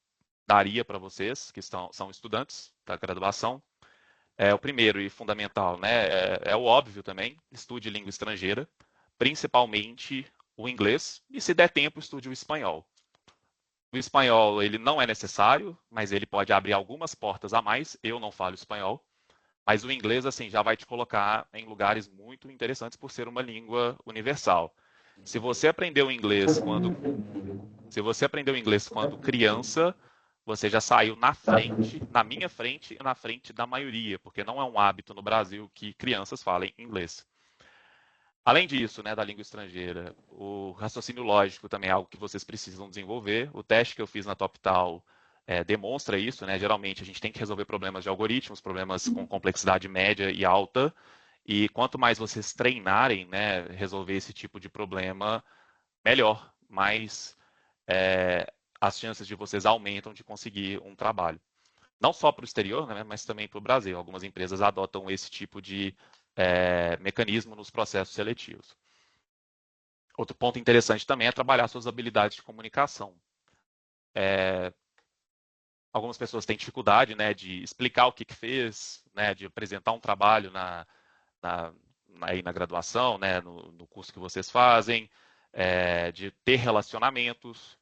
daria para vocês, que são estudantes da graduação. O primeiro e fundamental, né, é o óbvio também, estude língua estrangeira, principalmente o inglês, e se der tempo, estude o espanhol. O espanhol, ele não é necessário, mas ele pode abrir algumas portas a mais. Eu não falo espanhol, mas o inglês, assim, já vai te colocar em lugares muito interessantes por ser uma língua universal. Se você aprendeu inglês quando, se você aprendeu inglês quando criança, você já saiu na frente, na minha frente e na frente da maioria, porque não é um hábito no Brasil que crianças falem inglês. Além disso, né, da língua estrangeira, o raciocínio lógico também é algo que vocês precisam desenvolver. O teste que eu fiz na TopTal demonstra isso, né? Geralmente a gente tem que resolver problemas de algoritmos, problemas com complexidade média e alta, e quanto mais vocês treinarem, né, resolver esse tipo de problema, melhor, mais as chances de vocês aumentam de conseguir um trabalho. Não só para o exterior, né, mas também para o Brasil. Algumas empresas adotam esse tipo de mecanismo nos processos seletivos. Outro ponto interessante também é trabalhar suas habilidades de comunicação. Algumas pessoas têm dificuldade, né, de explicar o que fez, né, de apresentar um trabalho na, aí na graduação, né, no curso que vocês fazem, de ter relacionamentos,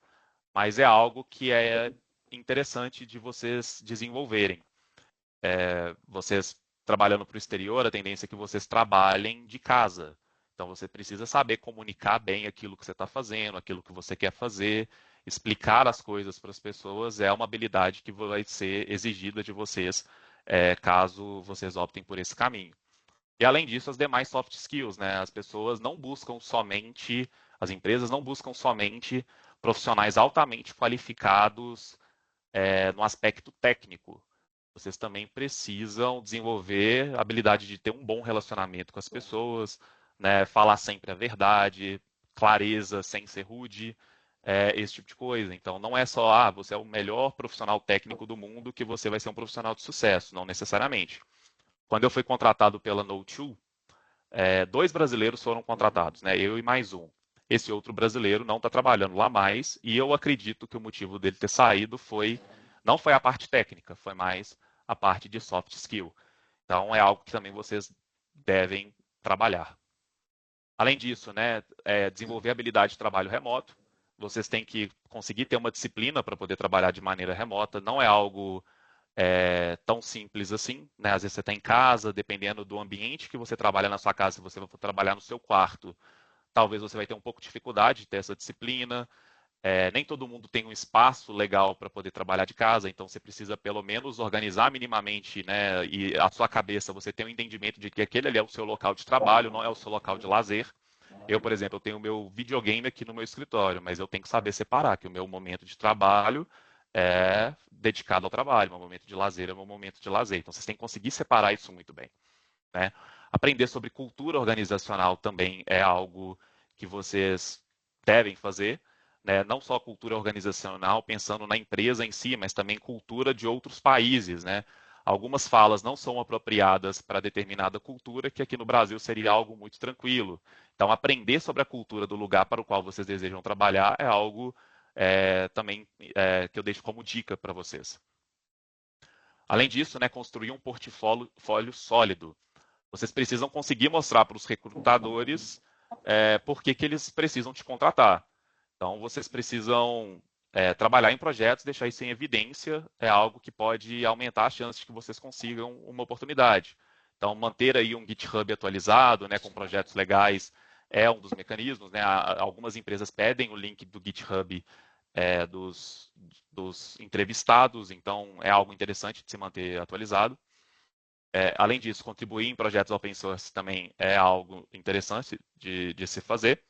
mas é algo que é interessante de vocês desenvolverem. Vocês trabalhando para o exterior, a tendência é que vocês trabalhem de casa. Então você precisa saber comunicar bem aquilo que você está fazendo, aquilo que você quer fazer, explicar as coisas para as pessoas é uma habilidade que vai ser exigida de vocês, caso vocês optem por esse caminho. E além disso, as demais soft skills, né? As pessoas não buscam somente, as empresas não buscam somente profissionais altamente qualificados no aspecto técnico. Vocês também precisam desenvolver a habilidade de ter um bom relacionamento com as pessoas, né? Falar sempre a verdade, clareza, sem ser rude, esse tipo de coisa. Então, não é só, você é o melhor profissional técnico do mundo que você vai ser um profissional de sucesso, não necessariamente. Quando eu fui contratado pela No2, 2 brasileiros foram contratados, né? Eu e mais um. Esse outro brasileiro não está trabalhando lá mais e eu acredito que o motivo dele ter saído não foi a parte técnica, foi mais a parte de soft skill. Então é algo que também vocês devem trabalhar. Além disso, né, desenvolver habilidade de trabalho remoto. Vocês têm que conseguir ter uma disciplina para poder trabalhar de maneira remota. Não é algo tão simples assim, né? Às vezes você está em casa, dependendo do ambiente que você trabalha na sua casa, se você for trabalhar no seu quarto, talvez você vai ter um pouco de dificuldade de ter essa disciplina. Nem todo mundo tem um espaço legal para poder trabalhar de casa, então você precisa pelo menos organizar minimamente, né? E a sua cabeça, você tem um entendimento de que aquele ali é o seu local de trabalho, não é o seu local de lazer. Eu, por exemplo, eu tenho o meu videogame aqui no meu escritório, mas eu tenho que saber separar que o meu momento de trabalho é dedicado ao trabalho, o meu momento de lazer é o meu momento de lazer. Então, vocês têm que conseguir separar isso muito bem, né? Aprender sobre cultura organizacional também é algo que vocês devem fazer, né? Não só cultura organizacional, pensando na empresa em si, mas também cultura de outros países, né? Algumas falas não são apropriadas para determinada cultura, que aqui no Brasil seria algo muito tranquilo. Então, aprender sobre a cultura do lugar para o qual vocês desejam trabalhar é algo também que eu deixo como dica para vocês. Além disso, né, construir um portfólio sólido. Vocês precisam conseguir mostrar para os recrutadores por que eles precisam te contratar. Então, vocês precisam trabalhar em projetos, deixar isso em evidência, é algo que pode aumentar as chances de que vocês consigam uma oportunidade. Então, manter aí um GitHub atualizado, né, com projetos legais, é um dos mecanismos. Né? Algumas empresas pedem o link do GitHub dos entrevistados, então é algo interessante de se manter atualizado. Além disso, contribuir em projetos open source também é algo interessante de se fazer.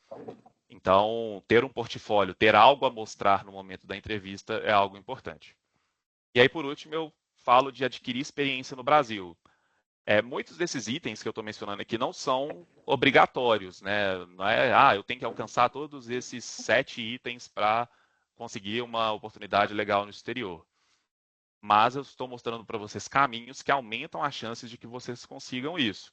Então, ter um portfólio, ter algo a mostrar no momento da entrevista é algo importante. E aí, por último, eu falo de adquirir experiência no Brasil. Muitos desses itens que eu estou mencionando aqui não são obrigatórios, né? Não é, eu tenho que alcançar todos esses 7 itens para conseguir uma oportunidade legal no exterior. Mas eu estou mostrando para vocês caminhos que aumentam as chances de que vocês consigam isso.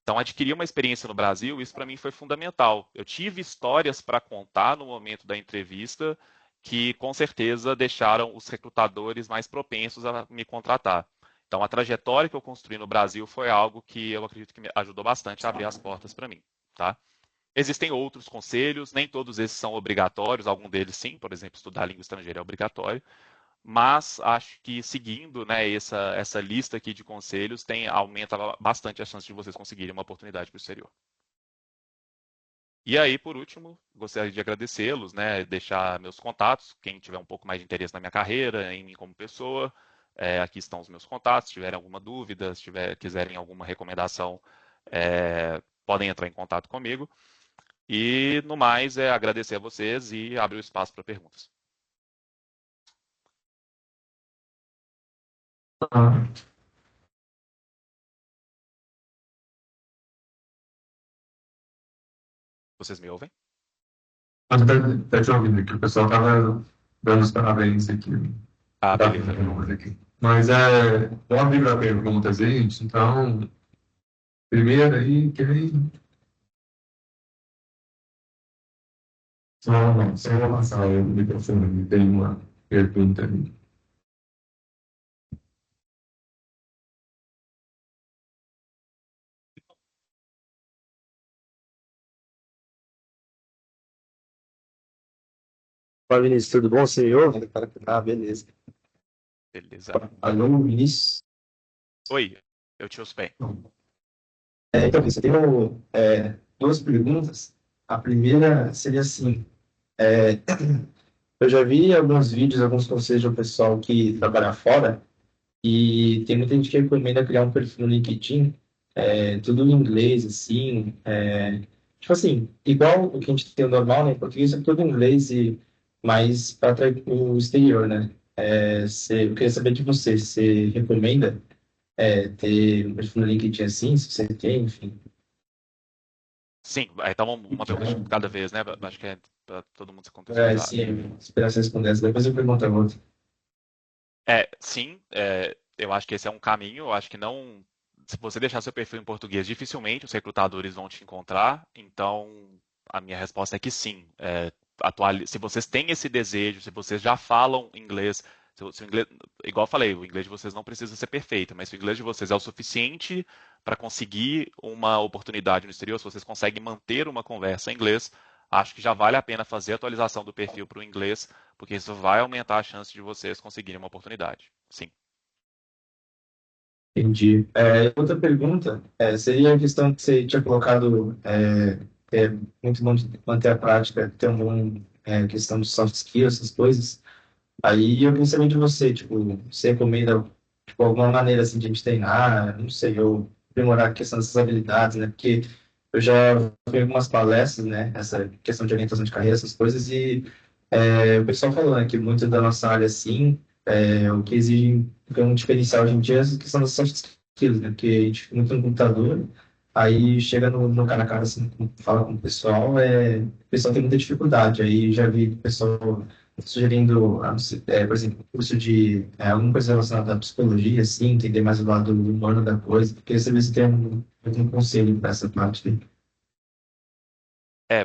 Então, adquirir uma experiência no Brasil, isso para mim foi fundamental. Eu tive histórias para contar no momento da entrevista que, com certeza, deixaram os recrutadores mais propensos a me contratar. Então, a trajetória que eu construí no Brasil foi algo que eu acredito que me ajudou bastante a abrir as portas para mim, tá? Existem outros conselhos, nem todos esses são obrigatórios, algum deles sim, por exemplo, estudar língua estrangeira é obrigatório, mas acho que seguindo, né, essa lista aqui de conselhos aumenta bastante a chance de vocês conseguirem uma oportunidade para o exterior. E aí, por último, gostaria de agradecê-los, né, deixar meus contatos, quem tiver um pouco mais de interesse na minha carreira, em mim como pessoa, aqui estão os meus contatos, se tiverem alguma dúvida, se quiserem alguma recomendação, podem entrar em contato comigo. E, no mais, agradecer a vocês e abrir o espaço para perguntas. Vocês me ouvem? Tá te ouvindo aqui, o pessoal tava dando os parabéns aqui. Beleza. Aqui. Mas vamos abrir para perguntas aí, gente. Então, primeiro aí, quem. Só vou passar o microfone, tem uma pergunta aí. Fala, Vinícius, tudo bom? Você me ouve? Beleza. Beleza. Alô, Vinícius. Oi, eu te ouço bem. Então, você tem duas perguntas. A primeira seria assim, eu já vi alguns vídeos, alguns conselhos do pessoal que trabalha fora e tem muita gente que recomenda criar um perfil no LinkedIn, tudo em inglês, assim, tipo assim, igual o que a gente tem o normal, né, em português é tudo em inglês e mais para o exterior, né? Eu queria saber de você, se você recomenda ter um perfil no LinkedIn assim, se você tem, enfim. Sim, então uma pergunta de cada vez, né? Acho que é para todo mundo se contextualizar. Sim, esperar você responder essa, depois eu pergunto a outra. Sim, eu acho que esse é um caminho. Eu acho que não. Se você deixar seu perfil em português, dificilmente os recrutadores vão te encontrar. Então, a minha resposta é que sim. Se vocês têm esse desejo, se vocês já falam inglês, se o inglês, igual eu falei, o inglês de vocês não precisa ser perfeito, mas se o inglês de vocês é o suficiente para conseguir uma oportunidade no exterior, se vocês conseguem manter uma conversa em inglês, acho que já vale a pena fazer a atualização do perfil para o inglês, porque isso vai aumentar a chance de vocês conseguirem uma oportunidade. Sim. Entendi. Outra pergunta seria a questão que você tinha colocado, é muito bom de manter a prática, ter uma questão de soft skills, essas coisas. Aí eu queria saber de você, tipo, você recomenda tipo, alguma maneira assim de a gente treinar, não sei, ou aprimorar a questão dessas habilidades, né? Porque eu já fui em algumas palestras, né? Essa questão de orientação de carreira, essas coisas, e o pessoal falou, né, que muito da nossa área, assim, o que exige um diferencial hoje em dia é a questão das soft skills, né? Porque a gente fica muito no computador, aí chega no cara a cara, assim, fala com o pessoal, o pessoal tem muita dificuldade. Aí já vi o pessoal sugerindo, por exemplo, curso de alguma coisa relacionada à psicologia, assim, entender mais o lado humano da coisa. Queria saber se tem algum conselho para essa parte aí.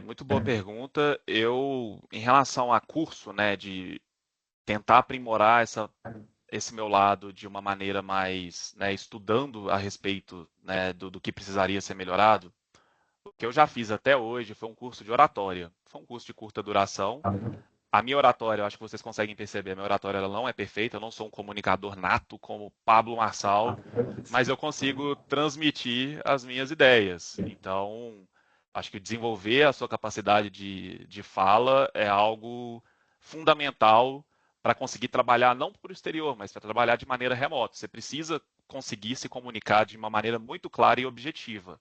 Muito boa pergunta. Em relação a curso, né, de tentar aprimorar esse meu lado de uma maneira mais, né, estudando a respeito, né, do que precisaria ser melhorado, o que eu já fiz até hoje foi um curso de oratória. Foi um curso de curta duração. A minha oratória, eu acho que vocês conseguem perceber, a minha oratória ela não é perfeita, eu não sou um comunicador nato como Pablo Marçal, mas eu consigo transmitir as minhas ideias. Então, acho que desenvolver a sua capacidade de fala é algo fundamental para conseguir trabalhar não para o exterior, mas para trabalhar de maneira remota. Você precisa conseguir se comunicar de uma maneira muito clara e objetiva.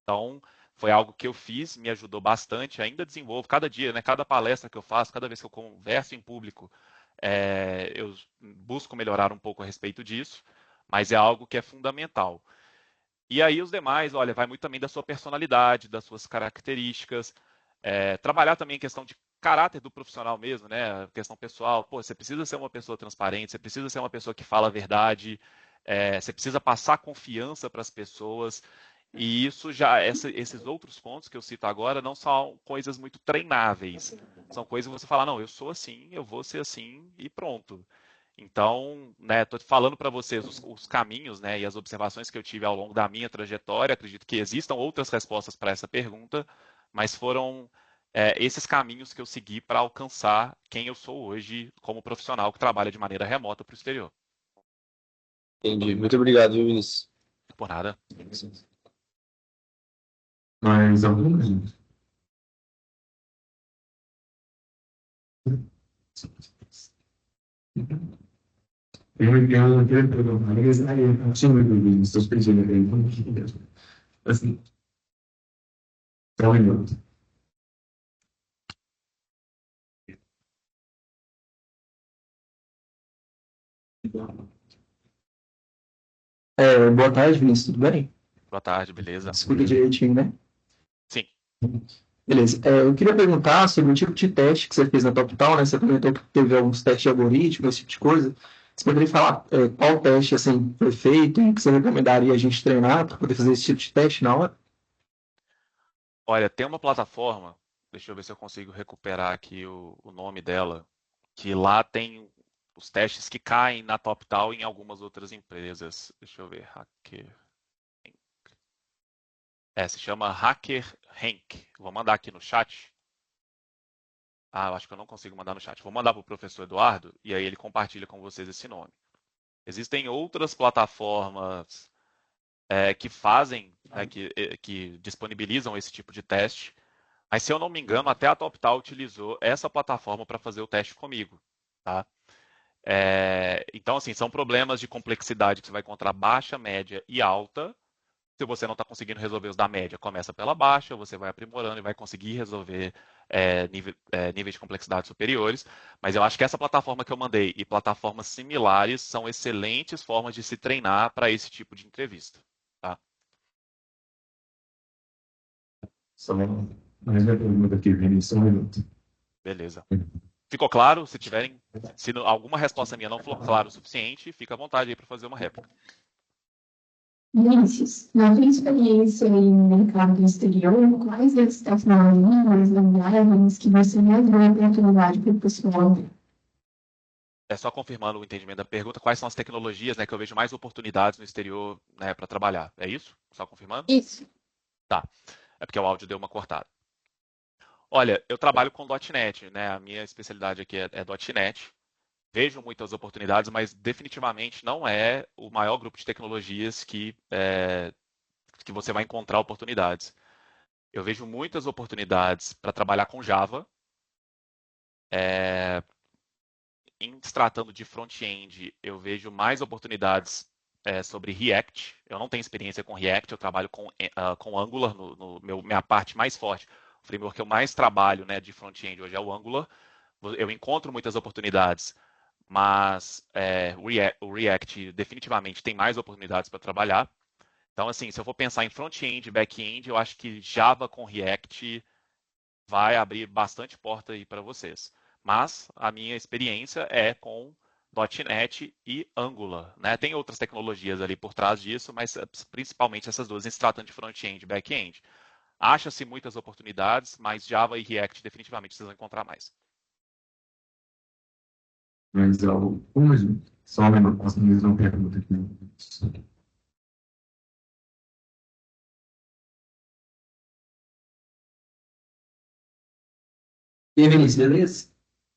Então, foi algo que eu fiz, me ajudou bastante, ainda desenvolvo cada dia, né, cada palestra que eu faço, cada vez que eu converso em público, eu busco melhorar um pouco a respeito disso. mas é algo que é fundamental. E aí os demais, olha, vai muito também da sua personalidade, das suas características, trabalhar também em questão de caráter do profissional mesmo, né? Questão pessoal, pô, você precisa ser uma pessoa transparente, você precisa ser uma pessoa que fala a verdade, você precisa passar confiança para as pessoas. E isso já, esses outros pontos que eu cito agora não são coisas muito treináveis. São coisas que você fala, não, eu sou assim, eu vou ser assim e pronto. Então, né, estou falando para vocês os caminhos, né, e as observações que eu tive ao longo da minha trajetória. Acredito que existam outras respostas para essa pergunta, mas foram esses caminhos que eu segui para alcançar quem eu sou hoje como profissional que trabalha de maneira remota para o exterior. Entendi. Muito obrigado, viu, Vinícius? Por nada. Mas algumas. Eu queria perguntar, mas aí eu tinha muito visto, estou pedindo aí, como que é? Assim, só um minuto. Boa tarde, Vinícius, tudo bem? Boa tarde, beleza? Escuta direitinho, né? Sim. Beleza. Eu queria perguntar sobre o tipo de teste que você fez na TopTal, né? Você comentou que teve alguns testes de algoritmo, esse tipo de coisa. Você poderia falar qual teste assim, foi feito e que você recomendaria a gente treinar para poder fazer esse tipo de teste na hora? Olha, tem uma plataforma, deixa eu ver se eu consigo recuperar aqui o nome dela, que lá tem os testes que caem na TopTal e em algumas outras empresas. Deixa eu ver, Hacker. Se chama Hacker Rank. Vou mandar aqui no chat. Eu acho que eu não consigo mandar no chat. Vou mandar para o professor Eduardo e aí ele compartilha com vocês esse nome. Existem outras plataformas que fazem, né, que disponibilizam esse tipo de teste. Mas se eu não me engano, até a TopTal utilizou essa plataforma para fazer o teste comigo, tá? Então, assim, são problemas de complexidade que você vai encontrar baixa, média e alta. Se você não está conseguindo resolver os da média, começa pela baixa, você vai aprimorando e vai conseguir resolver níveis de complexidade superiores. Mas eu acho que essa plataforma que eu mandei e plataformas similares são excelentes formas de se treinar para esse tipo de entrevista, tá? Só mais uma pergunta aqui, Vinícius, só um minuto. Beleza. Ficou claro? Se alguma resposta minha não for clara o suficiente, fica à vontade aí para fazer uma réplica. Vinícius, na tua experiência em mercado exterior, quais das tecnologias, linguagens que você mais vê oportunidade para o pessoal? Só confirmando o entendimento da pergunta, quais são as tecnologias, né, que eu vejo mais oportunidades no exterior, né, para trabalhar? É isso? Só confirmando? Isso. Tá. É porque o áudio deu uma cortada. Olha, eu trabalho com .NET, né? A minha especialidade aqui é .NET. Vejo muitas oportunidades, mas definitivamente não é o maior grupo de tecnologias que você vai encontrar oportunidades. Eu vejo muitas oportunidades para trabalhar com Java. Em se tratando de front-end, eu vejo mais oportunidades sobre React. Eu não tenho experiência com React, eu trabalho com Angular, minha parte mais forte. O framework que eu mais trabalho, né, de front-end hoje é o Angular. Eu encontro muitas oportunidades, mas o React definitivamente tem mais oportunidades para trabalhar. Então, assim, se eu for pensar em front-end e back-end, eu acho que Java com React vai abrir bastante porta aí para vocês. Mas a minha experiência é com .NET e Angular, né? Tem outras tecnologias ali por trás disso, mas principalmente essas duas, em se tratando de front-end e back-end. Acha-se muitas oportunidades, mas Java e React definitivamente vocês vão encontrar mais. Mas algumas, só um minuto, posso fazer uma pergunta aqui. E aí, Vinícius, beleza?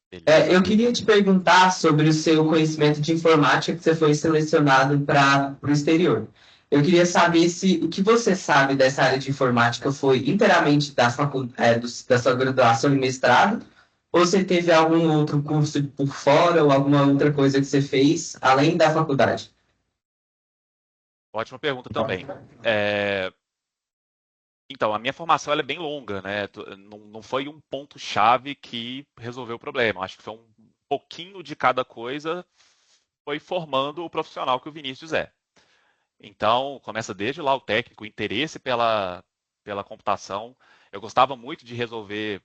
Beleza? Eu queria te perguntar sobre o seu conhecimento de informática que você foi selecionado para o exterior. Eu queria saber se o que você sabe dessa área de informática foi inteiramente da sua graduação e mestrado, ou você teve algum outro curso por fora ou alguma outra coisa que você fez além da faculdade? Ótima pergunta também. Então, a minha formação ela é bem longa, né? Não foi um ponto-chave que resolveu o problema. Acho que foi um pouquinho de cada coisa foi formando o profissional que o Vinícius é, Então, começa desde lá o técnico, o interesse pela computação. Eu gostava muito de resolver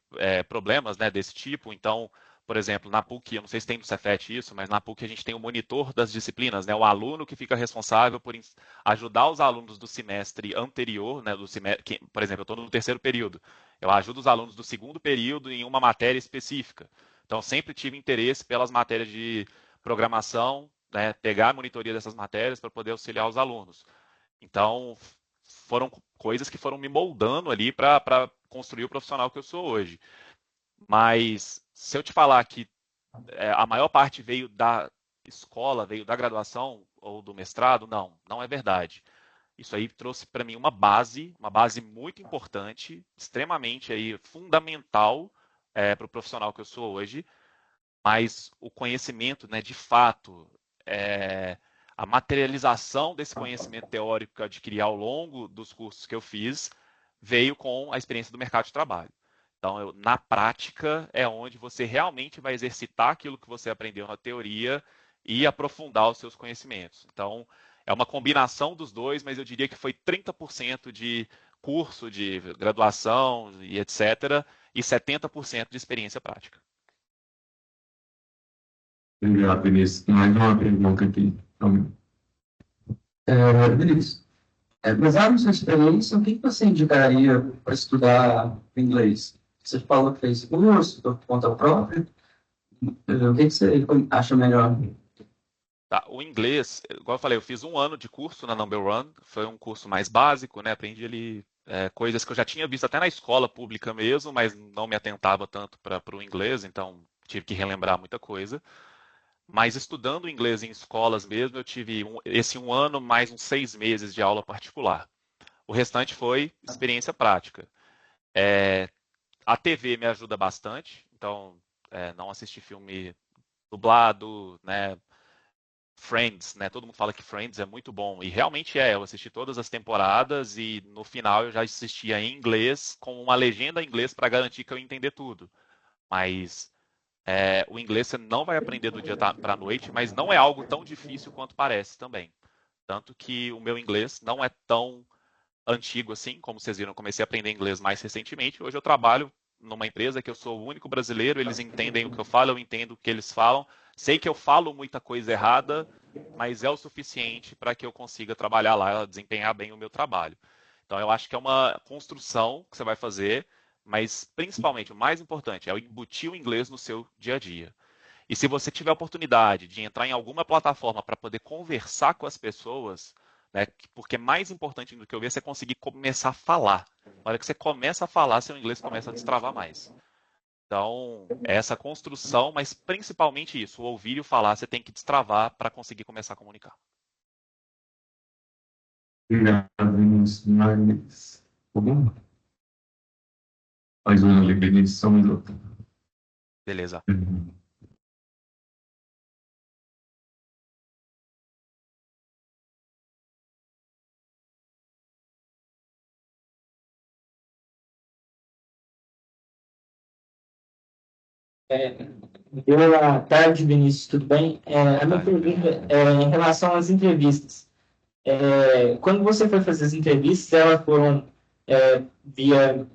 problemas, né, desse tipo. Então, por exemplo, na PUC, eu não sei se tem no Cefet isso, mas na PUC a gente tem o monitor das disciplinas, né, o aluno que fica responsável por ajudar os alunos do semestre anterior, né, por exemplo, eu estou no terceiro período, eu ajudo os alunos do segundo período em uma matéria específica. Então, sempre tive interesse pelas matérias de programação, né, pegar a monitoria dessas matérias para poder auxiliar os alunos. Então, foram coisas que foram me moldando ali para construir o profissional que eu sou hoje. Mas se eu te falar que a maior parte veio da escola, veio da graduação ou do mestrado, não é verdade. Isso aí trouxe para mim uma base muito importante, extremamente aí fundamental para o profissional que eu sou hoje. Mas o conhecimento, né, de fato, a materialização desse conhecimento teórico que eu adquiri ao longo dos cursos que eu fiz veio com a experiência do mercado de trabalho. Então, na prática, é onde você realmente vai exercitar aquilo que você aprendeu na teoria e aprofundar os seus conhecimentos. Então, é uma combinação dos dois, mas eu diria que foi 30% de curso, de graduação e etc., e 70% de experiência prática. Obrigado, Vinícius. Mais uma pergunta aqui. Vinícius, baseado na sua experiência, o que você indicaria para estudar inglês? Você falou que fez curso, por conta própria. O que você acha melhor? Tá, o inglês, igual eu falei, eu fiz um ano de curso na Number One, foi um curso mais básico, né? Aprendi ali coisas que eu já tinha visto até na escola pública mesmo, mas não me atentava tanto para o inglês, então tive que relembrar muita coisa. Mas estudando inglês em escolas mesmo, eu tive esse um ano mais uns 6 meses de aula particular. O restante foi experiência prática. A TV me ajuda bastante, então não assistir filme dublado, né? Friends, né? Todo mundo fala que Friends é muito bom, e realmente eu assisti todas as temporadas e no final eu já assistia em inglês com uma legenda em inglês para garantir que eu ia entender tudo. Mas o inglês você não vai aprender do dia para a noite, mas não é algo tão difícil quanto parece também. Tanto que o meu inglês não é tão antigo assim, como vocês viram, eu comecei a aprender inglês mais recentemente. Hoje eu trabalho numa empresa que eu sou o único brasileiro, eles entendem o que eu falo, eu entendo o que eles falam. Sei que eu falo muita coisa errada, mas é o suficiente para que eu consiga trabalhar lá, desempenhar bem o meu trabalho. Então eu acho que é uma construção que você vai fazer, mas principalmente o mais importante é embutir o inglês no seu dia a dia. E se você tiver a oportunidade de entrar em alguma plataforma para poder conversar com as pessoas, né, porque mais importante do que ouvir é você conseguir começar a falar. Na hora que você começa a falar, seu inglês começa a destravar mais. Então, essa construção, mas principalmente isso, o ouvir e o falar, você tem que destravar para conseguir começar a comunicar. Obrigado, Vinícius. Mais uma ali, Vinícius, só um minuto. Beleza. Boa tarde, Vinícius, tudo bem? A minha pergunta é em relação às entrevistas. Quando você foi fazer as entrevistas, elas foram via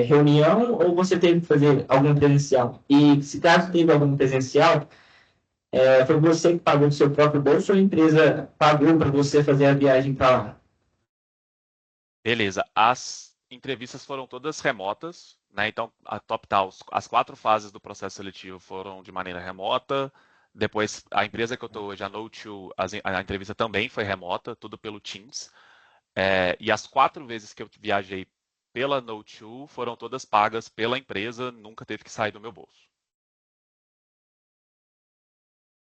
reunião ou você teve que fazer algum presencial? E se caso teve algum presencial, foi você que pagou do seu próprio bolso ou a empresa pagou para você fazer a viagem para lá? Beleza. As entrevistas foram todas remotas, né? Então, a top-down, as 4 fases do processo seletivo foram de maneira remota. Depois, a empresa que eu estou hoje, a No2, a entrevista também foi remota, tudo pelo Teams. E as 4 vezes que eu viajei pela No2 foram todas pagas pela empresa, nunca teve que sair do meu bolso.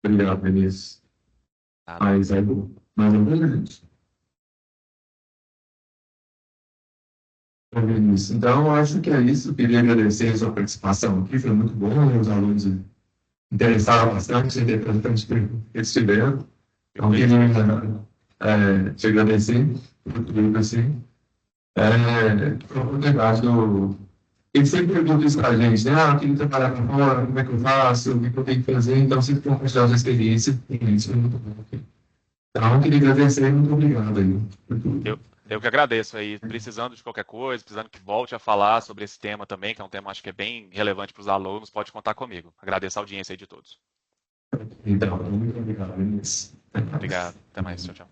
Obrigado, Vinícius. Mais alguma gente? Vinícius, então, eu acho que é isso. Queria agradecer a sua participação aqui, foi muito bom. Os alunos interessaram bastante em representantes que eles tiveram. Então, queria te agradecer por tudo assim. Foi um debate do. Ele sempre pergunta isso pra gente, né? Eu queria trabalhar para fora, como é que eu faço, o que eu tenho que fazer. Então, sempre compartilhar a experiência. E isso foi muito bom aqui. Então, eu queria agradecer e muito obrigado aí por tudo. Eu que agradeço aí, precisando de qualquer coisa, precisando que volte a falar sobre esse tema também, que é um tema acho que é bem relevante para os alunos, pode contar comigo. Agradeço a audiência aí de todos. Então, muito obrigado, Vinícius. Obrigado, até mais, tchau, tchau.